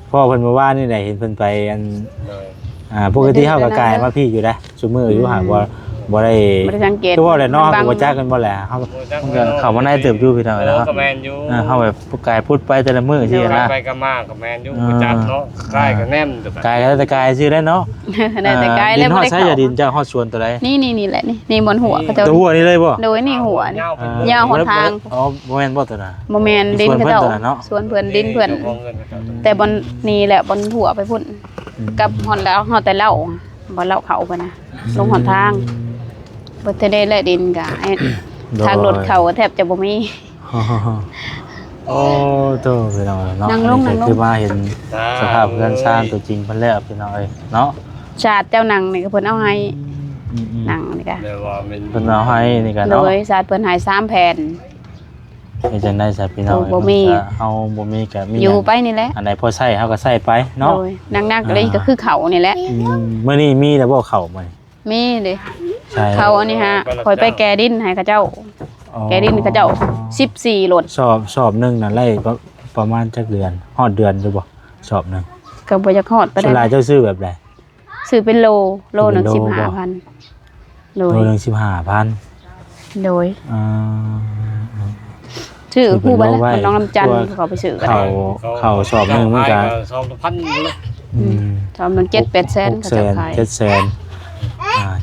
[SPEAKER 1] พ่อเพิ่นมาว่านี่ได้เห็นเพิ่นไปอัน
[SPEAKER 3] เลย
[SPEAKER 1] ปกติเฮาก็กายมาพี่อยู่นะซุมื้ออยู่หาบ่ได้
[SPEAKER 2] บ่ได้สังเกต
[SPEAKER 1] คือว่าแหละเนาะ
[SPEAKER 2] มั
[SPEAKER 1] บ่จักกันบ่แหละเฮามันก็เข้ามาในเติบอยู่พี่น้อง
[SPEAKER 3] แล้
[SPEAKER 1] แล้ว ว
[SPEAKER 3] ก็แมนอยู่
[SPEAKER 1] เฮาแบบกายพูดไปแต่ละมื้อที่นะ
[SPEAKER 3] ไปก็มาก็แมนอยู่บ่จัดเนาะใกล้ก็แนม
[SPEAKER 1] กายก็แต่กายชื่อได้เนาะ
[SPEAKER 2] ได้แต่กาย
[SPEAKER 1] ดิ
[SPEAKER 2] แล้ว
[SPEAKER 1] นฮ
[SPEAKER 2] บ่
[SPEAKER 1] อด
[SPEAKER 2] ได้
[SPEAKER 1] ใช้
[SPEAKER 2] เข้า
[SPEAKER 1] อย่าดินเจ้าฮอดสวนตัวใด
[SPEAKER 2] นี่แหละนี่บนหัวเขาเจ้า
[SPEAKER 1] ตัวหัวนี่เลยบ่
[SPEAKER 2] โดยนี่หัวนี่
[SPEAKER 3] ยาว
[SPEAKER 2] หนทาง
[SPEAKER 1] อ๋อบ่แม่นบ่ตัวน่ะ
[SPEAKER 2] บ่แม่นดินเขาเจ้า
[SPEAKER 1] ส่วนเพิ่นตัวนั้นเนาะ
[SPEAKER 2] สวนเพิ่นดินเพิ่นแต่บนนี่แหละบนหัวไปพุ่นกับหอนแล้วหอแต่เหล้าบ่เหล้าเขาเพิ่นน่ะลงหนทางบ่ทันได้และดินก็ไอ้ทางรถเขาก็แทบจะบ่มี
[SPEAKER 1] โอ้โตพี่น้องเนาะ
[SPEAKER 2] นั่งลง
[SPEAKER 1] นี่ก็คือมาเห็นสภาพเพื่อนสร้างตัวจริงเพิ่นแล้วพี่น้องเอ้ยเนาะ
[SPEAKER 2] ชาติเจ้าหนังนี่ก็เพิ่นเอาให้หนังนี่ก็
[SPEAKER 3] เดี๋ยวว่ามัน
[SPEAKER 1] เพิ่นเอาให้นี่กัน
[SPEAKER 2] โด
[SPEAKER 1] เนาะ
[SPEAKER 2] ยชาติเพิ่นให้3แผ่น
[SPEAKER 1] เป็นจังได๋ซะพี่น้อง
[SPEAKER 2] บ่มี
[SPEAKER 1] เฮาบ่มีก็มี
[SPEAKER 2] อยู่ไปนี่แหละ
[SPEAKER 1] อันใดพอใช้เฮาก็ใช้ไปเนาะ
[SPEAKER 2] โดยนักๆเลยก็คือเขานี่แหละ
[SPEAKER 1] มื้อนี้มีแล้วบ่เข้ามื้อนี้
[SPEAKER 2] มีเด้
[SPEAKER 1] ใช่
[SPEAKER 2] เขาอันนี้ฮะคอยไปแกดินให้เขาเจ้า
[SPEAKER 1] อ๋อ
[SPEAKER 2] แกดินเขาเจ้า14โหลด
[SPEAKER 1] สอบหนึงน่ะไล่ประมาณจักเดือนฮอดเดือนหรือบ่สอบหนึง
[SPEAKER 2] ก็บ่จักฮอดปาน
[SPEAKER 1] ส่วนหลาย
[SPEAKER 2] ใด
[SPEAKER 1] เจ้าซื้อแบบใด
[SPEAKER 2] ซื้อเป็นโลหนึง
[SPEAKER 1] เป็นโลบ่
[SPEAKER 2] 15,000โด
[SPEAKER 1] โล
[SPEAKER 2] ย
[SPEAKER 1] นึง15,000
[SPEAKER 2] โดย
[SPEAKER 1] อ่า
[SPEAKER 2] ชื่อผู้บ้าน
[SPEAKER 1] เป็นโลไว้
[SPEAKER 2] น้องลำจันทร์เขาไปซื้อกัน
[SPEAKER 1] เขาสอบหนึงมันก็
[SPEAKER 3] สอบพันเลย
[SPEAKER 2] ชอบมัน7-8แสนเขาจะขาย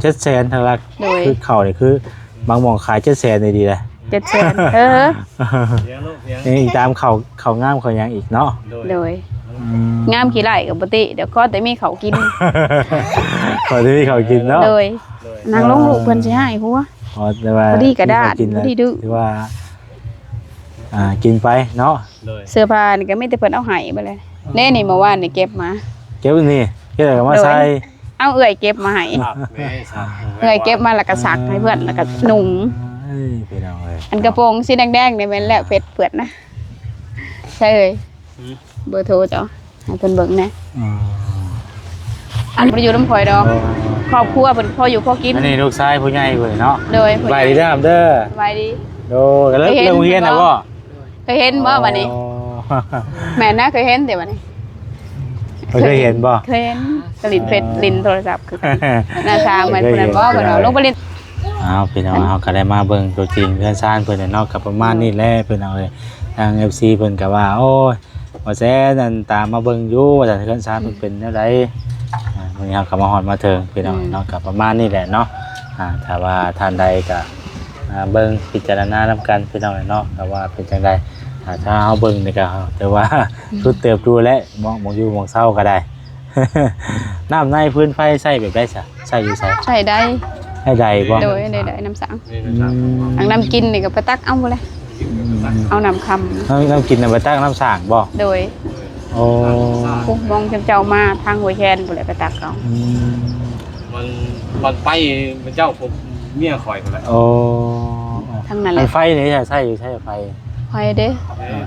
[SPEAKER 1] 700,000ทางลัก
[SPEAKER 2] โดย
[SPEAKER 1] คือเขานี่คือบางหม่องขาย700,000นี่ดีเลย
[SPEAKER 2] 7แสน
[SPEAKER 3] เสียงลูกเสียง
[SPEAKER 1] นี่อีกตามเขางามเขายังอีกเนาะ
[SPEAKER 2] โดยงามขี้ไหลกับปกติเดี๋ยวก็แต่มีเขากิน
[SPEAKER 1] พอที่เขากินเนาะ
[SPEAKER 2] โดยนางลงลูกเพิ่นสิให้หัว
[SPEAKER 1] พอแต่ว่า
[SPEAKER 2] พอดีกระดาษ
[SPEAKER 1] กินแล้ว
[SPEAKER 2] พอดีดื้อ
[SPEAKER 1] ที่ว่ากินไปเนาะ
[SPEAKER 3] เลย
[SPEAKER 2] เสื้อผ้านี่ก็มีแต่เพิ่นเอาให้ไปเลยแน่นี่เมื่อวานนี่เก็บมา
[SPEAKER 1] เก็บนี่เก็บอะไรมาใส่
[SPEAKER 2] เอาเอื้อยเก็บมาให้
[SPEAKER 3] ครับแม่ครับ
[SPEAKER 2] เอื้อยเก็บมาแล้วก็ซักให้เพื่อนแล้วก็นุ่ง
[SPEAKER 1] เอ้ยพี่น้องเอ้ย
[SPEAKER 2] อันกระโปรงสีแดงๆนี่แม่นแล้วเพชรเปื้อนนะใช่เลยเบอร์โทรเจ้าให้เพิ่นเบิ่งแหน่
[SPEAKER 1] อืม
[SPEAKER 2] อันบ่ได้อยู่น้ำข่อยดอกครอบครัวเพิ่นพออยู่พอกิน
[SPEAKER 1] อันนี้ลูกชายผู้ใหญ่เว้ยเนาะ
[SPEAKER 2] โดย
[SPEAKER 1] ไปดีเด้อเด้อ
[SPEAKER 2] สบายดี
[SPEAKER 1] โดกันแล้วเรื่องเรียนนะบ่
[SPEAKER 2] เคยเห็นบ่บัดนี้
[SPEAKER 1] อ๋อ
[SPEAKER 2] แม่นะเคยเห็นแต่บัดนี้
[SPEAKER 1] เคยเห็นบ่
[SPEAKER 2] เคยเห็นกลินเพชรลินโทรศัพท์คือหน้าตาเหมือนคนนั้นบ่เพิ่นเอาลงไปเล่น
[SPEAKER 1] อ้าวพี่น้องเฮาก็ได้มาเบิ่งตัวจริงเพื่อนซ่านเพิ่นน่ะเนาะก็ประมาณนี้แหละเพิ่นเอาเลยทาง FC เพิ่นก็ว่าโอ้ยว่าแซ่นั่นตามมาเบิ่งอยู่ว่าแต่เพื่อนซ่านเพิ่นเป็นแนวใดมื้อนี้เฮาก็มาฮอดมาถึงพี่น้องเนาะก็ประมาณนี้แหละเนาะถ้าว่าท่านใดก็เบิ่งพิจารณานำกันพี่น้องเนาะก็ว่าเป็นจังไดถ้าเฮาเบิ่งนี่ก็แต่ว่าสุดเติบดูแลมองอยู่มองเศร้าก็ได้ น้ำในพื้นไฟใส่แบบได้ซะใส่อยู่ไส
[SPEAKER 2] ใช่ได้
[SPEAKER 1] ให้ใดบ่
[SPEAKER 2] โดยได้น้ำสัง
[SPEAKER 3] นี่นะครับ
[SPEAKER 2] อังน้ำกินนี่ก็ไปตักเอาบ่เลยเอาน้ำคำ
[SPEAKER 1] น้ำกินน้ำไปตั้งน้ำสร้างบ่
[SPEAKER 2] โดย
[SPEAKER 1] โอ้
[SPEAKER 2] ผู้มองเจ้ามาทางหัวแคนบ่เลยไปตักเอา
[SPEAKER 3] มันไปเป็นเจ้าผมเมียคอยคนละ
[SPEAKER 1] โอ้
[SPEAKER 2] ทางนั้นแห
[SPEAKER 1] มั
[SPEAKER 2] ละ
[SPEAKER 1] นไฟนี่ใช่อยู่ใช่ไฟ
[SPEAKER 2] คอยเด้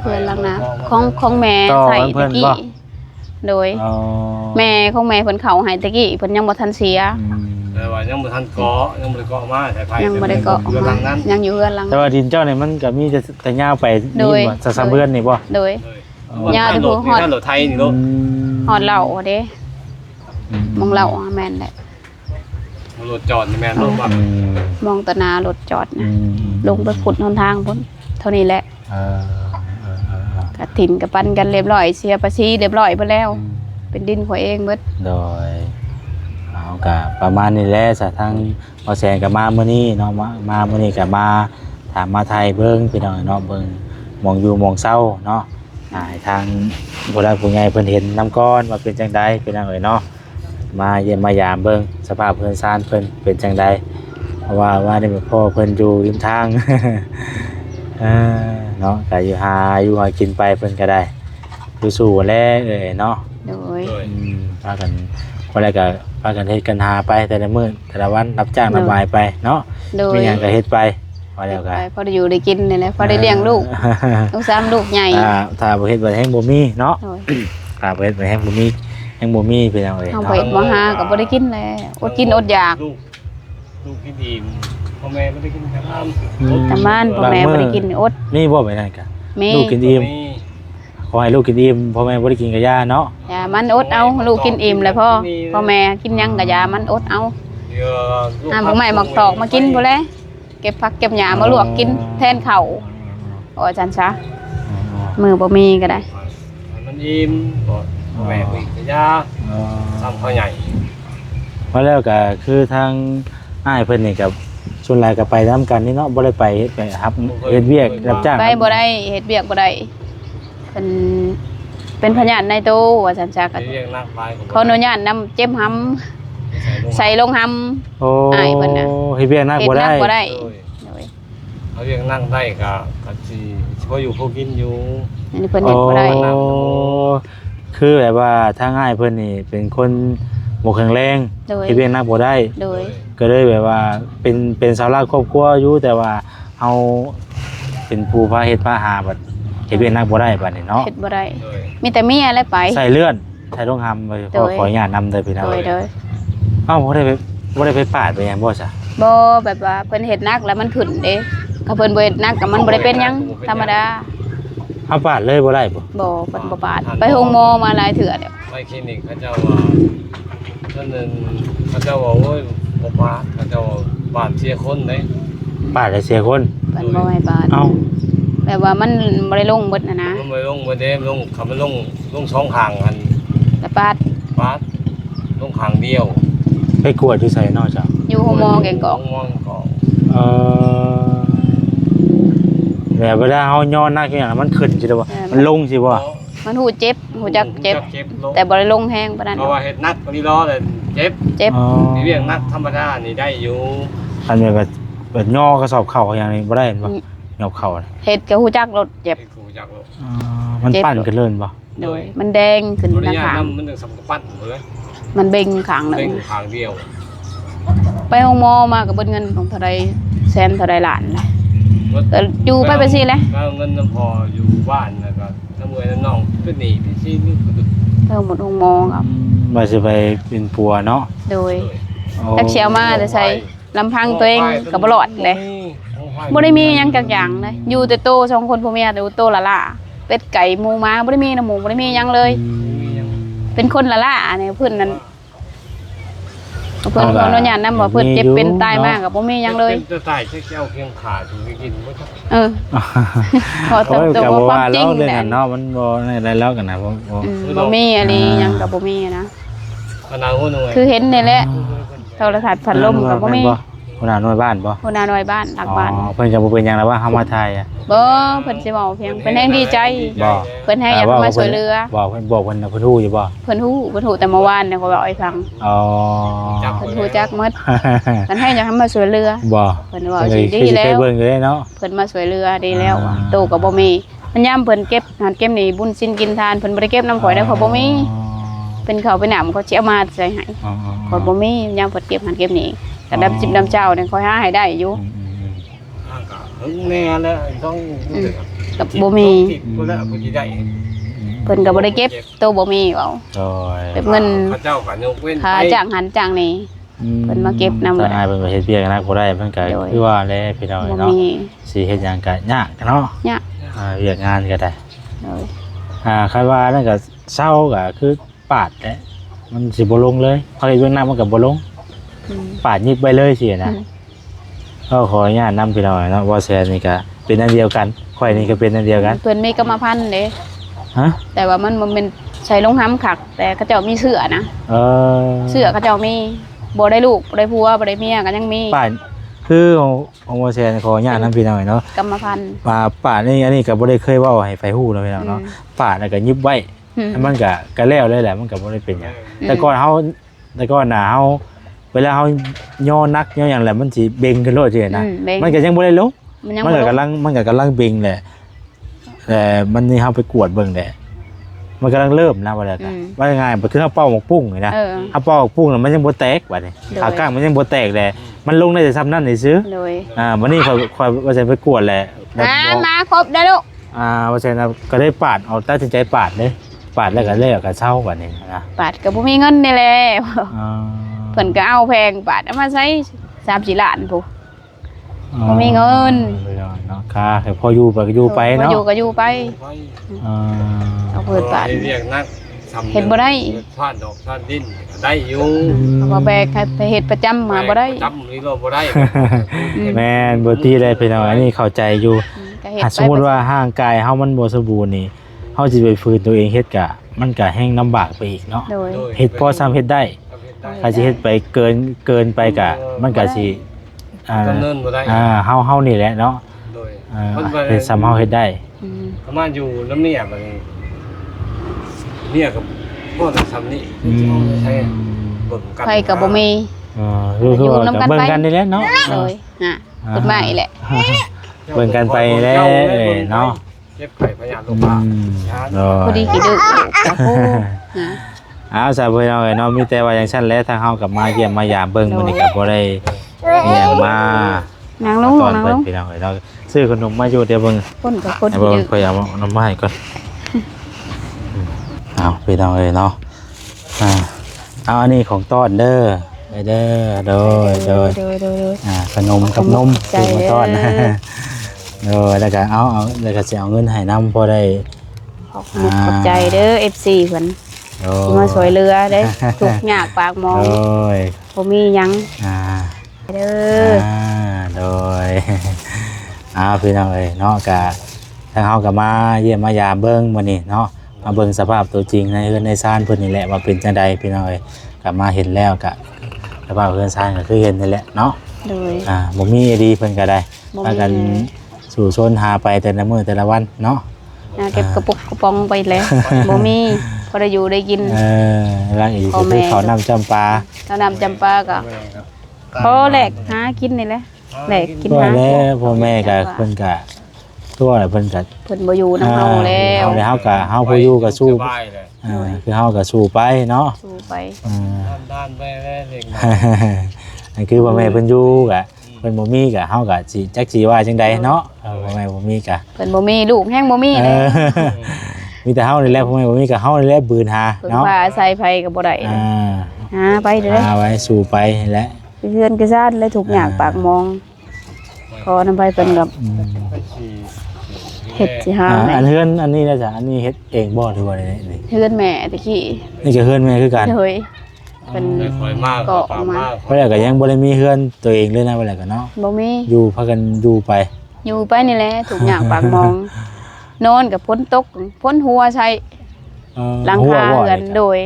[SPEAKER 2] เพื่อนลังนะของแม่
[SPEAKER 1] ต่อ
[SPEAKER 2] ใส่
[SPEAKER 1] เพิ่
[SPEAKER 2] ตะ
[SPEAKER 1] น
[SPEAKER 2] กี้
[SPEAKER 1] บ่
[SPEAKER 2] โดย
[SPEAKER 1] อ๋อ
[SPEAKER 2] แม่ของแม่เพิ่นเข้าให้ตะกี้เพิ่นยังบ่ทันเสีย
[SPEAKER 3] แต่ว่ายังบ่ทันเกาะยังบ่ได้เกาะมาสายไฟ
[SPEAKER 2] ยังบ่ได้เกาะออก
[SPEAKER 3] เรือ
[SPEAKER 2] มา
[SPEAKER 3] ลังนั้น
[SPEAKER 2] ยังอยู่เฮือนหลัง
[SPEAKER 1] แต่ว่าดินเจ้าเนี่ยมันก็มีแต่ยาวไป
[SPEAKER 2] โดย
[SPEAKER 1] นี่บ่สะเบือนนี่บ่
[SPEAKER 2] โดย
[SPEAKER 3] ยาที่ฮอดรถไทยนี่ลูก
[SPEAKER 2] ฮอดเหล้าเด้มองเหล้าแม่นแหละ
[SPEAKER 3] รถจอดนี่แม่นรถว่าม
[SPEAKER 2] องตะนารถจอดนะลงไปขุดหนทางพุ่นเท่านี้แหละ
[SPEAKER 1] เออ
[SPEAKER 2] กะถิ่นกะปันกันเรียบร้อยเสียภาษีเรียบร้อยไปแล้ว เป็นดินของเองเบิด
[SPEAKER 1] โดยเอาก็ประมาณนี้แหละซะทางบ่แซงก็มามื้อนี้เนาะมามื้อนี้ก็มาถามมาไทยเบิ่งพี่น้องเนาะเบิ่งมองอยู่มองเศร้าเนาะให้ทางผู้ใดผู้ใหญ่เพิ่นเห็นนํก่อนว่าเป็นจังไดพี่น้องเอ้ยเนาะมาเยี่ยมมายามเบิ่งสภาพเพิ่นซ่านเพิ่นเป็นจังไดเพราะว่านี่พ่อเพิ่นอยู่ริมทาง เนาะก็อยู่หากินไปเพิ่นก็ได้สู้ๆแลเนาะ
[SPEAKER 2] โดย
[SPEAKER 1] พากันคนแรกก็พากันเฮ็ดกันหาไปแต่ละมื้อแต่ละวันรับจ้างระบายไปเนาะ
[SPEAKER 2] โดย
[SPEAKER 1] มีหยังก็เฮ็ดไปพอแล้วก็
[SPEAKER 2] พอได้อยู่ได้กินนี่แหละพอได้เลี้ยงลูกลูก3ลูกใหญ่
[SPEAKER 1] ถ้าบ่เฮ็ดบ่แฮงบ่มีเนาะ
[SPEAKER 2] โดย
[SPEAKER 1] ถ้าบ่เฮ็ดบ่แฮงบ่มีแฮงบ่มีเป็นจังได๋
[SPEAKER 2] เอา
[SPEAKER 1] เนาะ
[SPEAKER 2] ไปบ่หาก็บ่ได้กินแล้วอดกินอดอยาก
[SPEAKER 3] ลูกกินอิ่มพ่อแม่ไม่ได้กินข้าว
[SPEAKER 2] แต่บ้านพ่อแม่บ่ได้กินอด
[SPEAKER 1] มีบ่ไปนั่นก็
[SPEAKER 2] แม่
[SPEAKER 1] ลูกกินอิ่มขอให้ลูกกินอิ่มพ่อแม่บ่ได้กินก็ย่าเนาะ
[SPEAKER 2] อย่ามันอดเอาลูกกินอิ่มแล้วพ่อแม่กินหยังก็อย่ามันอดเอาบ่ใหม่มักตอกมากินพุ่นแหละเก็บผักเก็บหญ้ามาลวกกินแทนข้าวอาจารย์ซะมือบ่มีก็ได้
[SPEAKER 3] มันอิ่มพ่อแม่ไปกินยาทำข้าวใหญ่
[SPEAKER 1] มาแล้วก็คือทางอ้ายเพิ่นนี่กับส่วนหลายก็ไปนํกันนี่เนาะบ่ได้ไปเฮ็ดไปครับเฮ็ดเวียกรับจ้าง
[SPEAKER 2] ไปบ่ได้เฮ็ดเวียกบ่ได้เป็นพยานในโตอาจารย์ซะก็
[SPEAKER 3] เรียกนักไป
[SPEAKER 2] ขออนุญาตนำเจ็บหำใส่ลงหำ
[SPEAKER 1] โอ้
[SPEAKER 2] อ้ายเพิ่นน่ะ
[SPEAKER 1] เฮ็ดเวียกนักบ่ได้
[SPEAKER 2] เฮ็ดหนักบ่ได้โดย
[SPEAKER 3] เขาเรียกนั่งได้ก็สิพออยู่พอกินอยู่
[SPEAKER 2] อันนี้เพิ่นเฮ็ดบ่ได้
[SPEAKER 1] โอ้คือแบบว่าทางอ้ายเพิ่นนี่เป็นคนบ่แข็งแรง
[SPEAKER 2] โดย
[SPEAKER 1] เฮ็ดเวียกนักบ่ได้
[SPEAKER 2] โดย
[SPEAKER 1] ก็เลยแบบว่าเป็นเสาหลักครอบครัวอยู่แต่ว่าเฮาเป็นผู้พาเฮ็ดพาหาบัดเฮ็ดเวียกนักบ่ได้บัดนี้เนาะ
[SPEAKER 2] เฮ็ดบ่ได้
[SPEAKER 3] โดย
[SPEAKER 2] มีแต่เมียแล้วไป
[SPEAKER 1] ใส่เลื่อนใส่ต้องทำไป
[SPEAKER 2] โดย
[SPEAKER 1] ขออนุญาตนำเด้อพี่น้อง
[SPEAKER 2] โดย
[SPEAKER 1] เอ้าบ่ได้ไปปาดไปหยังบ่ซะ
[SPEAKER 2] บ่แบบว่าเพิ่นเฮ็ดหนักแล้วมันขึ้นเด้ถ้าเพิ่นบ่เฮ็ดหนักก็มันบ่ได้เป็นหยังธรรมดา
[SPEAKER 1] เฮาปาดเลยบ่ได้บ่
[SPEAKER 2] บ่เพิ่นบ่ปาดไปโรงหมอมาหลายเทื่อแล้ว
[SPEAKER 3] ไปคลินิกเขาเจ้าว่าท่านนึงเขาเจ้าว่าโอ้ยบ่ปาดเขาเจ้าบาดเสียคนเด้
[SPEAKER 1] ปาดแล้วเสียคน
[SPEAKER 2] เพิ่นบ่ให้ปาด
[SPEAKER 1] เอ้า
[SPEAKER 2] แบบว่ามันบ่ได้ลงเบิดนะ
[SPEAKER 3] มันไปลงบ่ได้ลงเขามันลง2ข้างหัน
[SPEAKER 2] แต่ปาด
[SPEAKER 3] ปาดลงข้างเดียว
[SPEAKER 1] ไปกวดอยู่ไสเนาะจ้ะ
[SPEAKER 2] อยู่โรงหมอแกงกอก
[SPEAKER 3] มองกอก
[SPEAKER 1] เออแบบเวลาเฮาย้อนหนักอย่างนั้นมันขึ้นสิได้บ่มันลงสิบ่
[SPEAKER 2] มันหูเจ็บหูจักเจ็บ แต่บ่ได้ลงแฮงปานนั้น
[SPEAKER 3] เพราะว่าเฮ็ดนักนี่ล้อเลยเจ็บ
[SPEAKER 2] เจ็บ
[SPEAKER 1] อ๋อ
[SPEAKER 3] นี่เรียกนักธรรมดานี่ได้อยู่
[SPEAKER 1] อันนี้ก็แบบย่อกระสอบเข้าอย่างนี้บ่ได้เห็นบ่ย่อเข้าน่ะ
[SPEAKER 2] เฮ็ดก็หูจักรถเจ็บ
[SPEAKER 3] ไอ้ครูจักโลก
[SPEAKER 1] อ๋อมันปั่นกันเลิ่นบ่
[SPEAKER 2] โดยมันแดงขึ้น
[SPEAKER 3] บริ
[SPEAKER 2] หน้าย
[SPEAKER 3] า
[SPEAKER 2] ขาง
[SPEAKER 3] นำมันถึงสำคัญเลย
[SPEAKER 2] มันเบ่งข้างหนึ
[SPEAKER 3] เล่
[SPEAKER 2] ง
[SPEAKER 3] นทางเดียว
[SPEAKER 2] ไปโรงหมอมาก็เบิดเงินของเท่าใดแสนเท่าใดล้านเลยก็อยู่ไปไปซี่แหละ
[SPEAKER 3] ก็เงินน้ำพออยู่บ้านแล้วก็น้ำเงินน้ำน้องเป็นหนีพี่ซีนี่คือ
[SPEAKER 2] เพิ่มหมดโรงหมอครับ
[SPEAKER 1] ว่าสิไปเป็นปัวเนาะ
[SPEAKER 2] โดย
[SPEAKER 1] โอ้
[SPEAKER 2] จักเชียวมาแต่ใช้ลำพังตัวเองก็บ่รอดเลยบ่ได้มีหยังจักอย่างเลยอยู่แต่โตสองคนพ่อแม่แต่โตละล่าเป็ดไก่หมูหมาบ่ได้มีน้ำหมูบ่ได้มีหยังเลย เป็นคนละล่าเนี่ยเพิ่นนั้นเพิ่นขออนุญาตนำว่าเพิ่นเจ็บเป็นตายมากก็บ่มีหยังเลย
[SPEAKER 3] จะตายแค่เจ้าเพียงขาถึงไปกินบ่จัก
[SPEAKER 2] เออ ขอต
[SPEAKER 1] โอ้ย
[SPEAKER 2] ตัว
[SPEAKER 1] ก็บ่
[SPEAKER 2] ควา
[SPEAKER 1] ว่าม
[SPEAKER 2] จริ
[SPEAKER 1] แล้
[SPEAKER 2] ง
[SPEAKER 1] วเรื่อง
[SPEAKER 2] แหละ
[SPEAKER 1] นั้นเนาะมันบ่ได้แล้วกันนะบ่
[SPEAKER 2] บ่มีอะไรหยังก็บ่มีนะ
[SPEAKER 3] ขนาดหัวหน่วย
[SPEAKER 2] คือเห็นนี่แหละโทรทัศน์พัดลมก็บ่มี
[SPEAKER 1] คนหน้าน้อยบ้านบ่
[SPEAKER 2] คนน้อยบ้านหลักบ้าน
[SPEAKER 1] อ๋อเพิ่นก็บ่เป็นหยังแล้วว่าเฮามาถ่ายอ่ะ
[SPEAKER 2] บ่เพิ่นสิเว้าเพียงเพิ่นแฮงดีใจ
[SPEAKER 1] บ่
[SPEAKER 2] เพิ่นให้อยากมาช่วยเหลือ
[SPEAKER 1] บอกเพิ่นบอกเพิ่นน่ะเพิ่นฮู้อยู่บ่
[SPEAKER 2] เพิ่นฮู้แต่เมื่อวานเนี่ยเขาบอกให้ฟัง
[SPEAKER 1] อ๋อ
[SPEAKER 2] เพิ่นฮู้จักหมดเพิ่นให้อยากให้มาช่วยเหลือ
[SPEAKER 1] บ่
[SPEAKER 2] เพิ่นว่าสิดีแล้
[SPEAKER 1] เคยว เบิ่งอยู่เนาะ
[SPEAKER 2] เพิ่นมาช่วยเหลือดีแล้วอะโตก็บ่มีมันยามเพิ่นเก็บหันเก็บนี่บุญสินกินทานเพิ่นบ่ได้เก็บน้ำข่อยได้ข่อยบ่มีเพิ่นเข้าไปหนำเขาสิเอามาใส่ให้
[SPEAKER 1] อ๋อ
[SPEAKER 2] ข่อยบ่มียามเพิ่นเก็บหันเก็บนี่ก็ดำจิบดำเจ้าเนี่ยข่อยหาให้ได้อยู่
[SPEAKER 3] ห่างกะหึงแน่แล้วต้อง
[SPEAKER 2] กับบ่มี
[SPEAKER 3] ติดบ่แล้วบ่สิได้
[SPEAKER 2] เพิ่นก็บ่ได้เก็บโตบ่มีเว้า
[SPEAKER 1] โอ้ย
[SPEAKER 2] เก็บเงิน
[SPEAKER 3] พระเจ้าก็ยกเว้น
[SPEAKER 2] ค่าจ้างหันจ้างนี่ เพิ่นมาเก็บนำ
[SPEAKER 1] บ่
[SPEAKER 2] บ่
[SPEAKER 1] ได้
[SPEAKER 2] ได้
[SPEAKER 1] เพิ่นก็เฮ็ดเวียกนะบ่ได้เพิ่นก็
[SPEAKER 2] โดย
[SPEAKER 1] คือว่าแลพี่น้อง
[SPEAKER 2] บ่
[SPEAKER 1] เนาะ
[SPEAKER 2] มี
[SPEAKER 1] สิเฮ็ดหยังก็ยากเนาะ
[SPEAKER 2] ยาก
[SPEAKER 1] เวียกงานก็ได้
[SPEAKER 2] โดย
[SPEAKER 1] คาดว่านั่นก็เศร้าก็คือปาดแหละมันสิบ่ลงเลยพอเฮ็ดเวียกหน้ามันก็บ่ลง
[SPEAKER 2] อืม
[SPEAKER 1] ปาดยิบไปเลยสินะก็ขออนุญาตนำพี่น้องเนาะว่าแซนนี่ก็เป็นอันเดียวกันข่อยนี่ก็เป็นอันเดียวกัน
[SPEAKER 2] เพิ่นมีกรรมพันธุ์เด้
[SPEAKER 1] ฮะ
[SPEAKER 2] แต่ว่ามันบ่แม่นใช้ลงห้ำคักแต่เขาเจ้ามีเสื้อนะ
[SPEAKER 1] เออ
[SPEAKER 2] เสื้อเขาเจ้ามีบ่ได้ลูกบ่ได้ผัวบ่ได้เมียก็ยังมี
[SPEAKER 1] ปาดคือของว่าแซนขออนุญาตนำพี่น้องเนาะ
[SPEAKER 2] กรรมพันธุ์
[SPEAKER 1] ปาดนี่อันนี้ก็บ่ได้เคยเว้าให้ไฟฮู้เนาะพี่น้องเนาะปาดแล้วก็ยิบไว้
[SPEAKER 2] อืม
[SPEAKER 1] มันก็แล้วเลยแหละมันก็บ่ได้เป็นหยังแต่ก่อนเฮาเฮาเวลาเฮาย่อนักย่อหยังแหละมันสิเบ่งขึ้นโลดสินะ
[SPEAKER 2] เบ่ง
[SPEAKER 1] มันก็ยังบ่ได้ลง
[SPEAKER 2] มันยัง
[SPEAKER 1] มัน
[SPEAKER 2] บ่
[SPEAKER 1] ก็
[SPEAKER 2] ลง
[SPEAKER 1] มันก็กำลังเบ่งแหละแต่มันนี่เฮาไปกวดเบิ่งแหละมันกำลังเริ่มนะว่าแล้วกันว่าง่ายๆบ่คือเฮาเป้าหมกปุ้งนี่นะ
[SPEAKER 2] เออ
[SPEAKER 1] เฮาเป้าหมกปุ้งน่ะมันยังบ่แตกบัดนี้
[SPEAKER 2] โดย
[SPEAKER 1] ขากลางมันยังบ่แตกแหละมันลงได้แต่ซ้ำนั้นซื่อ
[SPEAKER 2] เลย
[SPEAKER 1] วันนี้ค่อยว่าจะไปกวดแหละแล้ว
[SPEAKER 2] มาครบได้ลูก
[SPEAKER 1] ว่าจะก็ได้ปาดเอาตัดสินใจปาดเลยปาดแล้วก็เลิกก็เช่าบัดนี้นะ
[SPEAKER 2] ปาดก็บ่มีเงินนี่แหละ
[SPEAKER 1] อ่า
[SPEAKER 2] เพิ่นก็เอาแพงปาดเอามาใช้3-4ล้านพุบ่มีเงิน
[SPEAKER 1] เนาะค่ะแต่พออยู่ไปก็อยู่ไปเนาะ
[SPEAKER 2] บ่อยู่ก็อยู่ไป
[SPEAKER 3] ไป
[SPEAKER 1] อ่า
[SPEAKER 2] เอาเพิ่นปาด
[SPEAKER 3] เรียกนักทำ
[SPEAKER 2] เฮ็ดบ่ได้
[SPEAKER 3] ทอดดอกทอดดินได้อยู่
[SPEAKER 2] เอามาแบกให้ไปเฮ็ดประจำมาบ่ได้
[SPEAKER 3] จำนี่เราบ่ได้
[SPEAKER 1] แม่นบ่ตีได้เป็นเอาอันนี้เข้าใจอยู่
[SPEAKER 2] ก็เฮ็ด
[SPEAKER 1] ถ้าสมมุติว่าร่างกายเฮามันบ่สมบูรณ์นี่เฮาสิไปฝืนตัวเองเฮ็ดก็มันก็แฮงลำบากไปอีกเนาะ
[SPEAKER 2] โดย
[SPEAKER 1] เฮ็ดพอซ้ำเฮ็ดได้ถ้าสิเฮ็ดไปเกินไปก็มันก็สิ
[SPEAKER 3] ดำเนินบ่ได้
[SPEAKER 1] เฮานี่แหละเนาะ
[SPEAKER 3] โดย
[SPEAKER 1] เฮ็ดซ้ำเฮาเฮ็ดได้
[SPEAKER 2] อืม
[SPEAKER 3] ประมาณอยู่น้ำเนี่ยบัดนี้เนี่ยกับพ่อจะทำนี่ใช่เบิ่งกัน
[SPEAKER 2] ใครก็บ่มี
[SPEAKER 1] คือว่าก็เบิ่งกันนี่แหละเนาะ
[SPEAKER 2] เลยกฎหมายแหละ
[SPEAKER 1] เบิ่งกันไปแล้วเนาะ
[SPEAKER 3] เจ็บไข้พยาธิโรคบ้า
[SPEAKER 2] พอดีกี่ดึกกับผู้
[SPEAKER 1] เอาซะเพิ่นเอาไว้เนาะมีแต่ว่าอย่างซั่นแหละทางเฮากลับมาเยี่ยมมายามเบิ่งมื้อนี้ก็บ่ได้อิหยังมาน
[SPEAKER 2] างลง
[SPEAKER 1] ตอน
[SPEAKER 2] นาง
[SPEAKER 1] เพิ่
[SPEAKER 2] ล
[SPEAKER 1] น
[SPEAKER 2] ง
[SPEAKER 1] พี่น้องเอ้ยเนาะซื้อขนมมาอยู่เดี๋ยวเบิ่ง
[SPEAKER 2] คนกับคน
[SPEAKER 1] ให้
[SPEAKER 2] กี่
[SPEAKER 1] เบิ่ง
[SPEAKER 2] ดึก
[SPEAKER 1] ค่อยเอาน้ำมาให้ก่อนเอาพี่น้องเอ้ยเนาะเอาอันนี้ของต้อนเด้อไปเด้อโดย
[SPEAKER 2] โดย
[SPEAKER 1] ขนมกับนม
[SPEAKER 2] ใจ
[SPEAKER 1] ซื้อมาต้อน
[SPEAKER 2] เด้อ
[SPEAKER 1] แล้วก็เอาแล้วก็สิเอาเงินให้นำพอได้
[SPEAKER 2] ขอบใจเด้อ FC เพิ่น
[SPEAKER 1] โอ้
[SPEAKER 2] ที่มาสวยเรือเด้ทุกยากปากมอง
[SPEAKER 1] โอ้ย
[SPEAKER 2] บ่มีหยัง
[SPEAKER 1] อ่า
[SPEAKER 2] เด้อ
[SPEAKER 1] โดย พี่น้องเอ้ยเนาะก็ทางเฮาก็มาเยี่ยมมายามเบิ่งมื้อนี้เนาะมาเบิ่งสภาพตัวจริงในเฮือนในซ่านเพิ่นนี่แหละว่าเป็นจังใดพี่น้องเอ้ยก็มาเห็นแล้วก็สภาพเฮือนซ่านก็คือเห็นนี่แหละเนาะ
[SPEAKER 2] โดย
[SPEAKER 1] บ่มีดีเพิ่นก็ได้
[SPEAKER 2] บ่มี
[SPEAKER 1] พากันสู่ชนหาไปแต่ละมื้อแต่ละวันเนาะ
[SPEAKER 2] เก็บกระปุกกระป๋องไปแล้วบ่มีพอได้อยู่ได้กิน
[SPEAKER 1] แล้วอีก
[SPEAKER 2] พ่อ
[SPEAKER 1] ก็
[SPEAKER 2] แม่
[SPEAKER 1] คือเขาวน้ำจำปา
[SPEAKER 2] ถ้านำจำปาก็พอแลกหากินนี่แหละแลกกิน
[SPEAKER 1] ตัว
[SPEAKER 2] หา
[SPEAKER 1] แล้วพ่อแม่ก็เพิ่นก็ตัวแหละเพิ่นก็
[SPEAKER 2] เพิ่นบ่อยู่นำเฮาแล้ว
[SPEAKER 1] เฮาก็เฮาผู้อยู่ก็สู้
[SPEAKER 3] สบายเลย
[SPEAKER 1] คือเฮาก็สู้ไปเนาะ
[SPEAKER 2] สู้ไป
[SPEAKER 3] ด้านไปแล้วเด็ก
[SPEAKER 1] นั่นคือพ่อแม่เพิ่นอยู่ก็เพิ่นบ่มีก็เฮาก็สิจักสิว่าจังใดเนาะพ่อแม่บ่มีก็
[SPEAKER 2] เพิ่นบ่มีลูกแฮงบ่มีเลย
[SPEAKER 1] มีแต่เฮานี่แหละพ่อแม่บ่มีก็เฮานี่แหละบืนหา
[SPEAKER 2] เพิ่น
[SPEAKER 1] เนาะ
[SPEAKER 2] ว่าอาศัยไผก็บ่ได้เลยหาไปเด้อ
[SPEAKER 1] หาไว้สู้ไปนี่แหละ
[SPEAKER 2] เพื่อนก็ซ่านเลยทุกอย่างปากมองขอนำไปเพิ่นกับเฮ็ดสิหา
[SPEAKER 1] อันเฮือนอันนี้นะจ๊ะอันนี้เฮ็ดเองบ่หรือว่าไดนี่
[SPEAKER 2] เพื่อนแม่ตะกี้
[SPEAKER 1] นี่ก็เฮือนแม่คือกัน
[SPEAKER 2] เฮ้ยเป็น
[SPEAKER 3] คอยมาก
[SPEAKER 2] เกาะมา
[SPEAKER 1] เพราะแล้วก็ยังบ่ได้มีเฮือนตัวเองเลยนะว่าแล้วก็เนาะ
[SPEAKER 2] บ่มี
[SPEAKER 1] อยู่พากันอยู่ไป
[SPEAKER 2] อยู่ไปนี่แหละทุกอย่างปากมอง นอนกับพ้นตกพ้นหัวใช้หลังคาเรือนโดย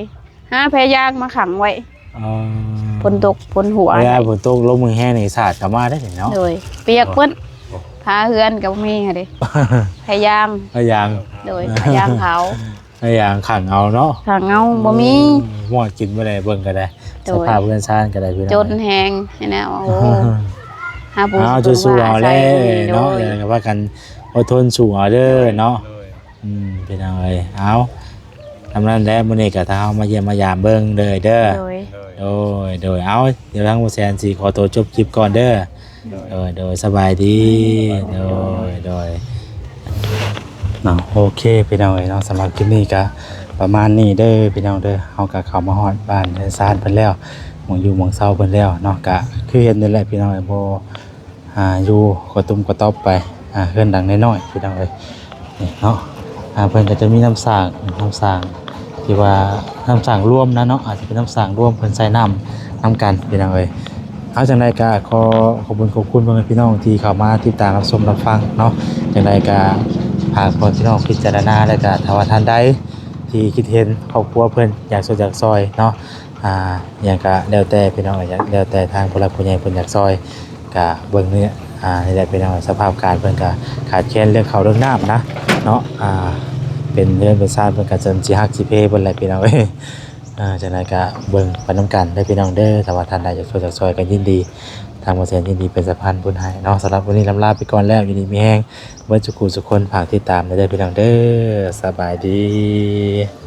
[SPEAKER 2] หาแพยางมาขังไว้พ้นตกพ้นหัว
[SPEAKER 1] เวลาฝนตกลมมือแห้งนี่สาดกลับมาได้เนาะ
[SPEAKER 2] โดยเปียกเพิ่นพาเฮือนกับมีค่ะเด้พยายาม
[SPEAKER 1] พยายาม
[SPEAKER 2] โดยพยายามเขา
[SPEAKER 1] พยายามขังเอาเนาะ
[SPEAKER 2] ขังเอาบ่มี
[SPEAKER 1] หมอดกินบ่ได้เบิ่งก็ได้
[SPEAKER 2] โด
[SPEAKER 1] ส
[SPEAKER 2] ย
[SPEAKER 1] ภาพเพื่อนซ่านก็ได้พี่น้อง
[SPEAKER 2] จนแหงนี่นะโอ้หาผู้
[SPEAKER 1] เอาสู้ๆเอาแล้วเนาะ
[SPEAKER 2] โดย
[SPEAKER 1] แล้วก็ว่ากันอดทนสู้เอาเด้อเนาะพี่น้องเอ้ยเอาทำนั้นแล้วมื้อนี้ก็ถ้าเฮามาเยี่ยมมายามเบิ่งเด้อเด้อ
[SPEAKER 2] โดย
[SPEAKER 1] โดยเอาเดี๋ยวทางบ่แซนสิขอตัวจบคลิปก่อนเด้อโดยสบายดีโดยเนาะโอเคพี่น้องเอ้ยเนาะสำหรับคลิปนี้ก็ประมาณนี้เด้อพี่น้องเด้อเฮาก็เข้ามาฮอดบ้านเรือนซ่านเพิ่นแล้วหมองอยู่หมองเซาเพิ่นแล้วเนาะก็คือเห็นนี่แหละพี่น้องเอ้ยบ่อยู่กระตุ้มกระต๊อบไปเฮือนดังน้อยๆพี่น้องเอ้ยนี่เนาะเพิ่นก็จะมีน้ำสร้างที่ว่าน้ำสร้างร่วมนะเนาะอาจจะเป็นน้ำสร้างร่วมเพิ่นใส่น้ำกันพี่น้องเอ้ยเอาจังไดก็ขอบคุณพ่อแม่พี่น้องที่เข้ามาติดตามรับชมรับฟังเนาะจังไดก็หากพี่น้องพิจารณาแล้วก็ถ้าว่าท่านใดที่คิดเห็นครอบครัวเพิ่นอยากช่วยอยากซอยเนาะอย่างก็แล้วแต่พี่น้องแล้วแต่ทางผู้หลักผู้ใหญ่เพิ่นอยากซอยก็เบิ่งนี่นี่แหละพี่น้องสภาพการเพิ่นก็ขาดแคลนเรื่องข้าวเรื่องน้ำนะเนาะเป็นเรื่องเป็นซ่านเพิ่นก็จนสิฮักสิเพเพิ่นแหละพี่น้องเอ้ยจังไดก็เบิ่งไปนํกันได้พี่น้องเด้อถ้าว่าท่านใดอยากช่วยอยากซอยก็ยินดี ทางบ่แสนยินดีเป็นสะพานบุญให้เนาะสำหรับวันนี้ลำลาไปก่อนแล้วยินดีมีแฮงเบิ่สุขุสุคนฝากติดตามได้พี่น้องเด้อสบายดี